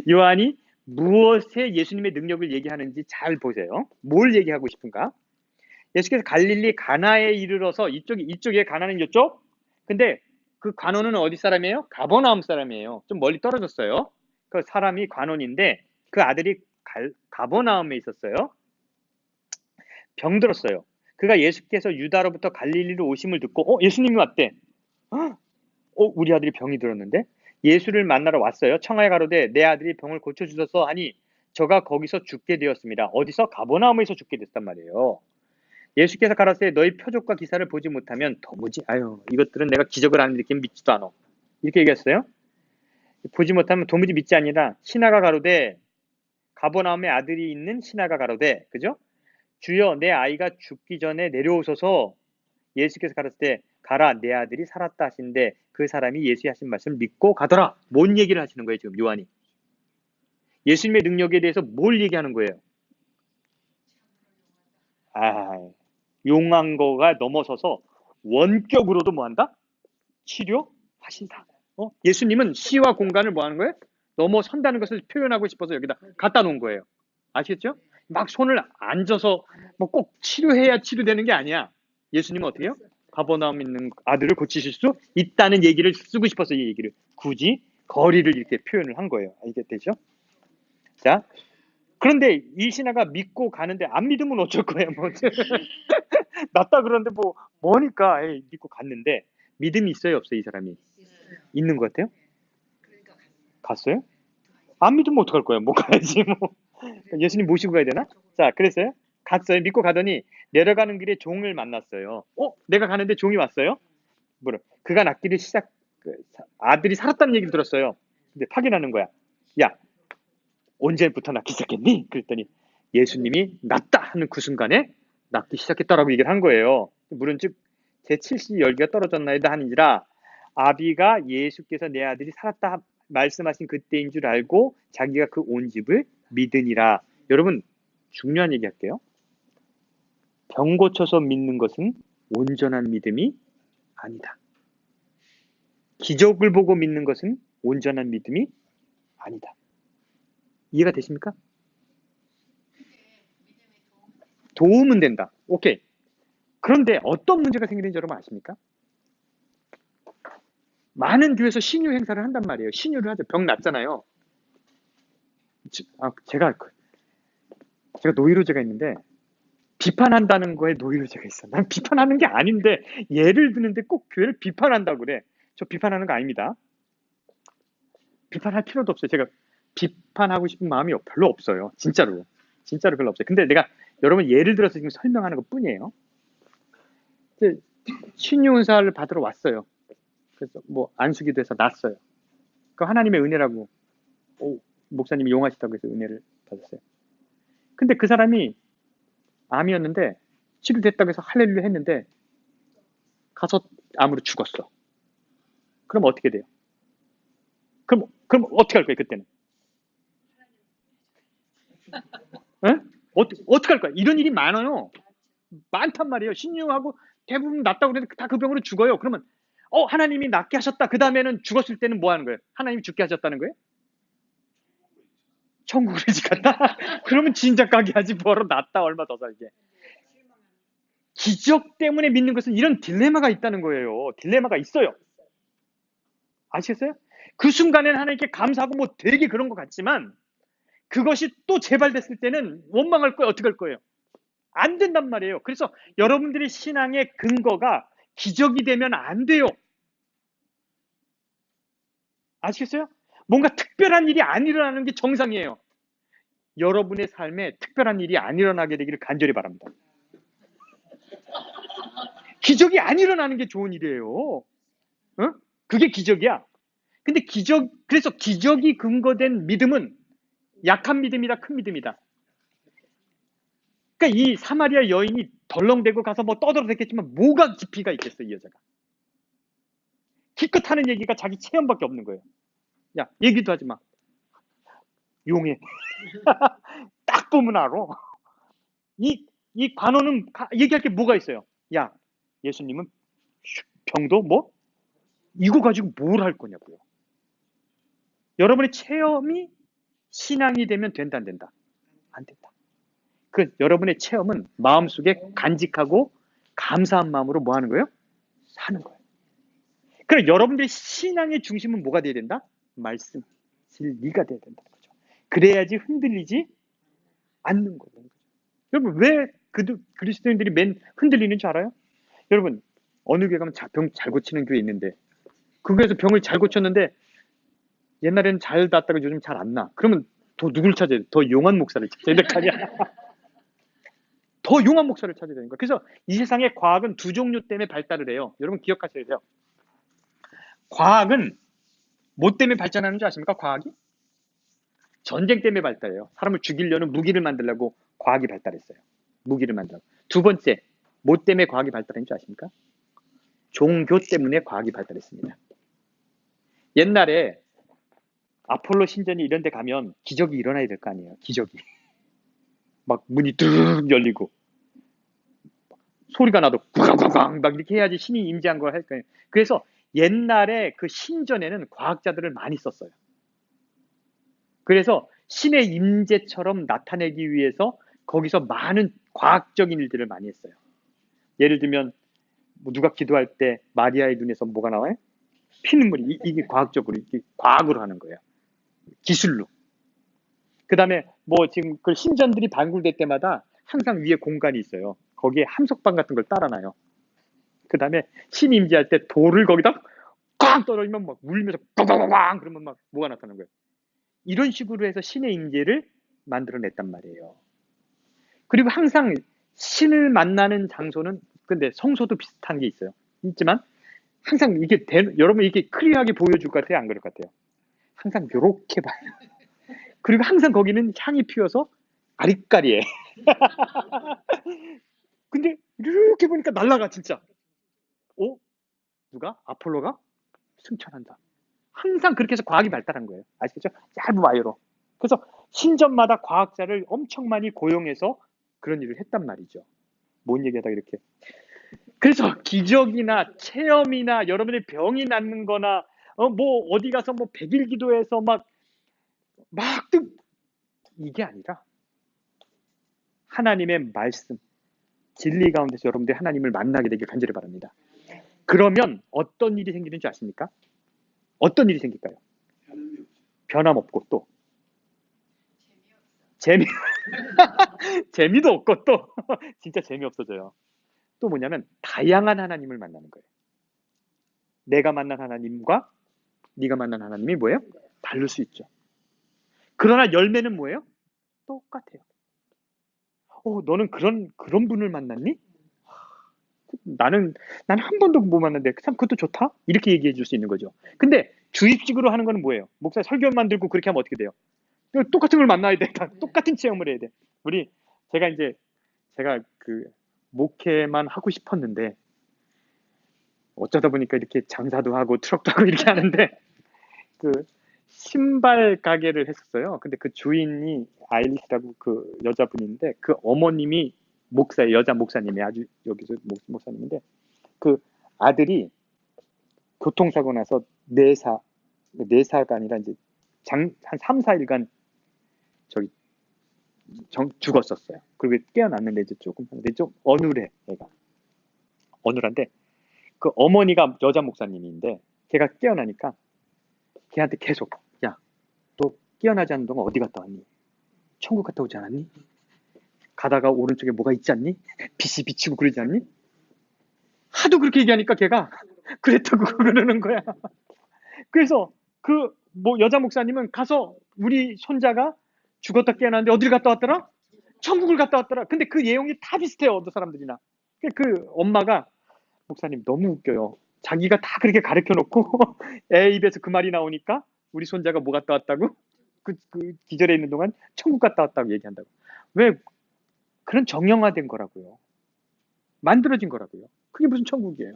요한이 무엇에 예수님의 능력을 얘기하는지 잘 보세요. 뭘 얘기하고 싶은가? 예수께서 갈릴리 가나에 이르러서 이쪽에 가나는 이쪽. 근데 그 관원은 어디 사람이에요? 가버나움 사람이에요. 좀 멀리 떨어졌어요. 그 사람이 관원인데 그 아들이 가버나움에 있었어요. 병들었어요. 그가 예수께서 유다로부터 갈릴리로 오심을 듣고 예수님이 왔대. 우리 아들이 병이 들었는데 예수를 만나러 왔어요. 청하에 가로되 내 아들이 병을 고쳐주소서 하니 저가 거기서 죽게 되었습니다. 어디서? 가버나움에서 죽게 됐단 말이에요. 예수께서 가라사대 너희 표적과 기사를 보지 못하면 도무지 이것들은 내가 기적을 하는 이렇게 믿지도 않아. 이렇게 얘기했어요. 보지 못하면 도무지 믿지 아니라 신하가 가로되 가버나움에 아들이 있는 신하가 가로되 그죠? 주여 내 아이가 죽기 전에 내려오소서. 예수께서 가라사대 가라 내 아들이 살았다 하신데 그 사람이 예수의 하신 말씀을 믿고 가더라. 뭔 얘기를 하시는 거예요 지금 요한이? 예수님의 능력에 대해서 뭘 얘기하는 거예요? 용한 거가 넘어서서 원격으로도 뭐한다? 치료하신다. 예수님은 시와 공간을 뭐하는 거예요? 넘어선다는 것을 표현하고 싶어서 여기다 갖다 놓은 거예요. 아시겠죠? 막 손을 얹어서 뭐 꼭 치료해야 치료되는 게 아니야. 예수님은 어떻게 해요? 가버나움 있는 아들을 고치실 수 있다는 얘기를 쓰고 싶어서 이 얘기를 굳이 거리를 이렇게 표현을 한 거예요. 알겠죠? 자, 그런데 이 신하가 믿고 가는데 안 믿으면 어쩔 거예요? 뭐 낫다 그러는데 뭐니까 믿고 갔는데 믿음이 있어요, 없어요, 이 사람이? 있어요. 있는 것 같아요? 그러니까 갔어요? 안 믿으면 어떡할 거야? 못 가야지, 뭐. 예수님 모시고 가야 되나? 자, 그랬어요? 갔어요. 믿고 가더니 내려가는 길에 종을 만났어요. 내가 가는데 종이 왔어요? 뭐라? 그가 낳기를 아들이 살았다는 얘기를 들었어요. 근데 확인하는 거야. 야, 언제부터 낳기 시작했니? 그랬더니 예수님이 낳다 하는 그 순간에 낳기 시작했다라고 얘기를 한 거예요. 물은즉 제 70 열기가 떨어졌나이다 하는지라 아비가 예수께서 내 아들이 살았다 말씀하신 그때인 줄 알고 자기가 그 온 집을 믿으니라. 여러분 중요한 얘기 할게요. 병 고쳐서 믿는 것은 온전한 믿음이 아니다. 기적을 보고 믿는 것은 온전한 믿음이 아니다. 이해가 되십니까? 도움은 된다. 오케이. 그런데 어떤 문제가 생기는지 여러분 아십니까? 많은 교회에서 신유 행사를 한단 말이에요. 신유를 하죠. 병 났잖아요. 제가 노이로제가 있는데 비판한다는 거에 노이로제가 있어. 난 비판하는 게 아닌데 예를 드는데 꼭 교회를 비판한다고 그래. 저 비판하는 거 아닙니다. 비판할 필요도 없어요. 제가 비판하고 싶은 마음이 별로 없어요. 진짜로 별로 없어요. 근데 내가 여러분 예를 들어서 지금 설명하는 것 뿐이에요. 신유 은사를 받으러 왔어요. 그래서 뭐 안수기도 해서 났어요. 그 하나님의 은혜라고 목사님이 용하시다고 해서 은혜를 받았어요. 근데 그 사람이 암이었는데 치료됐다고 해서 할렐루야 했는데 가서 암으로 죽었어. 그럼 어떻게 돼요? 그럼 어떻게 할 거예요 그때는? 에? 어떻게 할 거야? 이런 일이 많아요. 많단 말이에요. 신유하고 대부분 낫다고 그러는데 다 그 병으로 죽어요. 그러면 하나님이 낫게 하셨다. 그 다음에는 죽었을 때는 뭐 하는 거예요? 하나님이 죽게 하셨다는 거예요? 천국으로 집 갔다? 그러면 진작 가게 하지 뭐로 낫다 얼마 더 살게. 기적 때문에 믿는 것은 이런 딜레마가 있다는 거예요. 딜레마가 있어요. 아시겠어요? 그 순간에는 하나님께 감사하고 뭐 되게 그런 것 같지만 그것이 또 재발됐을 때는 원망할 거예요. 어떻게 할 거예요? 안 된단 말이에요. 그래서 여러분들의 신앙의 근거가 기적이 되면 안 돼요. 아시겠어요? 뭔가 특별한 일이 안 일어나는 게 정상이에요. 여러분의 삶에 특별한 일이 안 일어나게 되기를 간절히 바랍니다. 기적이 안 일어나는 게 좋은 일이에요. 그게 기적이야. 근데 그래서 기적이 근거된 믿음은 약한 믿음이다, 큰 믿음이다. 그러니까 이 사마리아 여인이 덜렁대고 가서 뭐 떠들어댔겠지만 뭐가 깊이가 있겠어, 이 여자가. 기껏 하는 얘기가 자기 체험밖에 없는 거예요. 야, 얘기도 하지 마. 용해. 딱 보면 알아. 이 관원은 얘기할 게 뭐가 있어요? 야, 예수님은 병도 뭐? 이거 가지고 뭘 할 거냐고요. 여러분의 체험이 신앙이 되면 된다, 안 된다? 안 된다. 여러분의 체험은 마음속에 간직하고 감사한 마음으로 뭐 하는 거예요? 사는 거예요. 그럼 여러분들의 신앙의 중심은 뭐가 돼야 된다? 말씀, 진리가 돼야 된다는 거죠. 그래야지 흔들리지 않는 거예요. 여러분 왜 그리스도인들이 흔들리는 줄 알아요? 여러분 어느 교회 가면 병 잘 고치는 교회 있는데 그 교회에서 병을 잘 고쳤는데 옛날에는 잘 낫다가 요즘 잘 안 나. 그러면 더 누굴 찾아야 돼? 더 용한 목사를 찾아야 될 거 아니야? 더 용한 목사를 찾아야 되는 거야. 그래서 이 세상의 과학은 두 종류 때문에 발달을 해요. 여러분 기억하셔야 돼요. 과학은 뭐 때문에 발전하는 줄 아십니까? 과학이? 전쟁 때문에 발달해요. 사람을 죽이려는 무기를 만들려고 과학이 발달했어요. 무기를 만들고. 두 번째, 뭐 때문에 과학이 발달한 줄 아십니까? 종교 때문에 과학이 발달했습니다. 옛날에 아폴로 신전이 이런 데 가면 기적이 일어나야 될 거 아니에요. 기적이. 막 문이 뚝 열리고 소리가 나도 구강구강 막 이렇게 해야지 신이 임재한 걸 할 거예요. 그래서 옛날에 그 신전에는 과학자들을 많이 썼어요. 그래서 신의 임재처럼 나타내기 위해서 거기서 많은 과학적인 일들을 많이 했어요. 예를 들면 뭐 누가 기도할 때 마리아의 눈에서 뭐가 나와요? 피눈물이. 이게 과학적으로 이게 과학으로 하는 거예요. 기술로. 그 다음에 뭐 지금 그 신전들이 발굴될 때마다 항상 위에 공간이 있어요. 거기에 함석방 같은 걸 따라놔요. 그 다음에 신이 임재할 때 돌을 거기다 꽉 떨어지면 막 울면서 꽝꽝꽝 그러면 막 뭐가 나타나는 거예요. 이런 식으로 해서 신의 임재를 만들어냈단 말이에요. 그리고 항상 신을 만나는 장소는 근데 성소도 비슷한 게 있지만 항상 이게 여러분 이게 클리어하게 보여줄 것 같아요, 안 그럴 것 같아요? 항상 요렇게 봐요. 그리고 항상 거기는 향이 피어서 아리까리해. 근데 이렇게 보니까 날라가 진짜. 누가? 아폴로가 승천한다. 항상 그렇게 해서 과학이 발달한 거예요. 아시겠죠? 얇은 와이어로. 그래서 신전마다 과학자를 엄청 많이 고용해서 그런 일을 했단 말이죠. 뭔 얘기하다 이렇게. 그래서 기적이나 체험이나 여러분의 병이 낫는 거나 뭐 어디 가서 뭐 100일 기도해서 막 이게 아니라 하나님의 말씀, 진리 가운데서 여러분들이 하나님을 만나게 되길 간절히 바랍니다. 그러면 어떤 일이 생기는 줄 아십니까? 어떤 일이 생길까요? 변함없고 또 재미도 없고 또 진짜 재미없어져요. 또 뭐냐면 다양한 하나님을 만나는 거예요. 내가 만난 하나님과 네가 만난 하나님이 뭐예요? 다를 수 있죠. 그러나 열매는 뭐예요? 똑같아요. 너는 그런 분을 만났니? 나는 한 번도 못 만났는데 참 그것도 좋다? 이렇게 얘기해 줄 수 있는 거죠. 근데 주입식으로 하는 거는 뭐예요? 목사 설교만 들고 그렇게 하면 어떻게 돼요? 똑같은 걸 만나야 돼. 똑같은 체험을 해야 돼. 제가 그 목회만 하고 싶었는데 어쩌다 보니까 이렇게 장사도 하고 트럭도 하고 이렇게 하는데 그 신발 가게를 했었어요. 근데 그 주인이 아일리스라고 그 여자분인데 그 어머님이 목사예요. 여자 목사님이 아주 여기서 목사님인데 그 아들이 교통사고 나서 내사가 아니라 이제 한 3, 4일간 죽었었어요. 그리고 깨어났는데 이제 근데 좀 어눌해, 얘가. 어눌한데, 그 어머니가 여자 목사님인데, 걔가 깨어나니까, 걔한테 계속, 야, 너 깨어나지 않는 동안 어디 갔다 왔니? 천국 갔다 오지 않았니? 가다가 오른쪽에 뭐가 있지 않니? 빛이 비치고 그러지 않니? 하도 그렇게 얘기하니까 걔가 그랬다고 그러는 거야. 그래서 여자 목사님은 가서 우리 손자가 죽었다 깨어났는데 어딜 갔다 왔더라? 천국을 갔다 왔더라. 근데 그 내용이 다 비슷해요. 어떤 사람들이나. 그 엄마가 목사님 너무 웃겨요. 자기가 다 그렇게 가르쳐 놓고 애 입에서 그 말이 나오니까 우리 손자가 뭐 갔다 왔다고? 그 기절해 있는 동안 천국 갔다 왔다고 얘기한다고. 왜? 그런 정형화된 거라고요. 만들어진 거라고요. 그게 무슨 천국이에요.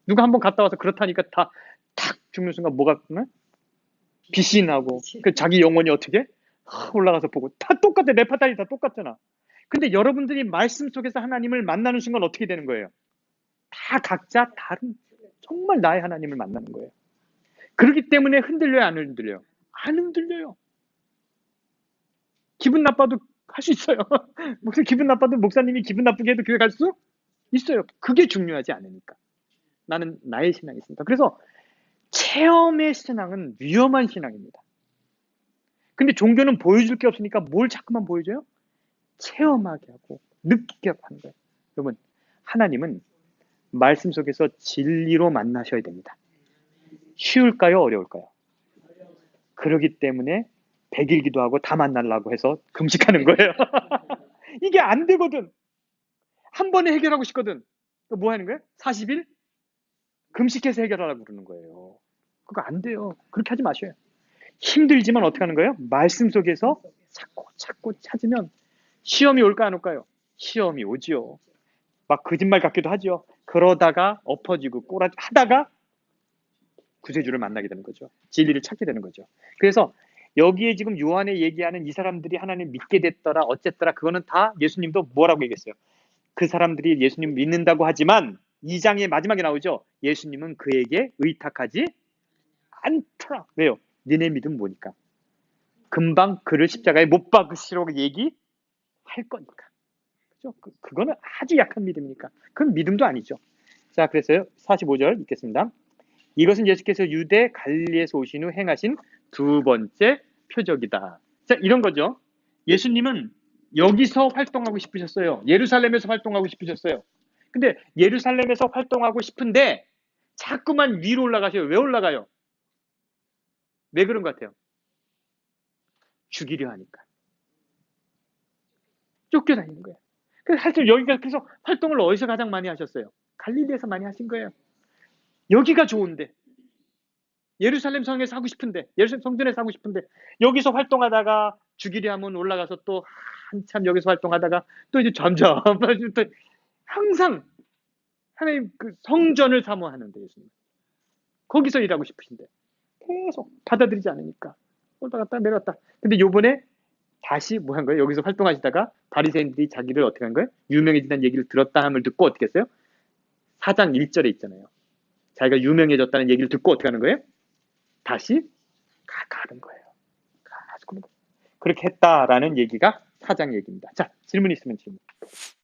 누가 한번 갔다 와서 그렇다니까 다 탁 죽는 순간 뭐가 빛이 나고 그 자기 영혼이 어떻게 올라가서 보고 다 똑같아. 레파탄이 다 똑같잖아. 근데 여러분들이 말씀 속에서 하나님을 만나는 순간 어떻게 되는 거예요? 다 각자 다른 정말 나의 하나님을 만나는 거예요. 그렇기 때문에 흔들려요, 안 흔들려요? 안 흔들려요. 기분 나빠도 할 수 있어요. 기분 나빠도 목사님이 기분 나쁘게 해도 교회 갈 수 있어요. 그게 중요하지 않으니까. 나는 나의 신앙이 있으니까. 그래서 체험의 신앙은 위험한 신앙입니다. 근데 종교는 보여줄 게 없으니까 뭘 자꾸만 보여줘요? 체험하게 하고 느끼게 하는 거예요. 여러분, 하나님은 말씀 속에서 진리로 만나셔야 됩니다. 쉬울까요? 어려울까요? 그러기 때문에 100일 기도하고 다 만나려고 해서 금식하는 거예요. 이게 안 되거든. 한 번에 해결하고 싶거든. 뭐 하는 거예요? 40일? 금식해서 해결하라고 그러는 거예요. 그거 안 돼요. 그렇게 하지 마셔요. 힘들지만 어떻게 하는 거예요? 말씀 속에서 찾고 찾으면 시험이 올까 안 올까요? 시험이 오지요. 막 거짓말 같기도 하죠. 그러다가 엎어지고 하다가 구세주를 만나게 되는 거죠. 진리를 찾게 되는 거죠. 그래서 여기에 지금 요한에 얘기하는 이 사람들이 하나님 믿게 됐더라 어쨌더라 그거는 다 예수님도 뭐라고 얘기했어요. 그 사람들이 예수님 믿는다고 하지만 2장의 마지막에 나오죠. 예수님은 그에게 의탁하지 않더라. 왜요? 니네 믿음 뭐니까? 금방 그를 십자가에 못 박으시라고 얘기할 거니까. 그죠? 그거는 아주 약한 믿음이니까. 그건 믿음도 아니죠. 자, 그래서 45절 읽겠습니다. 이것은 예수께서 유대 갈릴리에서 오신 후 행하신 두 번째 표적이다. 자, 이런 거죠. 예수님은 여기서 활동하고 싶으셨어요. 예루살렘에서 활동하고 싶으셨어요. 근데 예루살렘에서 활동하고 싶은데 자꾸만 위로 올라가셔요. 왜 올라가요? 왜 그런 것 같아요? 죽이려 하니까. 쫓겨다니는 거예요. 그래서 사실 여기가 계속 활동을 어디서 가장 많이 하셨어요? 갈릴리에서 많이 하신 거예요. 여기가 좋은데, 예루살렘 성에서 하고 싶은데, 예루살렘 성전에서 하고 싶은데, 여기서 활동하다가 죽이려 하면 올라가서 또 한참 여기서 활동하다가 또 이제 점점 또 항상 하나님 그 성전을 사모하는데 예수님 거기서 일하고 싶으신데 계속 받아들이지 않으니까 올라갔다 내려갔다. 근데 요번에 다시 뭐 한 거예요? 여기서 활동하시다가 바리새인들이 자기를 어떻게 한 거예요? 유명해진다는 얘기를 들었다 함을 듣고 어떻게 했어요? 4장 1절에 있잖아요. 자기가 유명해졌다는 얘기를 듣고 어떻게 하는 거예요? 다시 가는 거예요. 그렇게 했다라는 얘기가 4장 얘기입니다. 자, 질문 있으면 질문.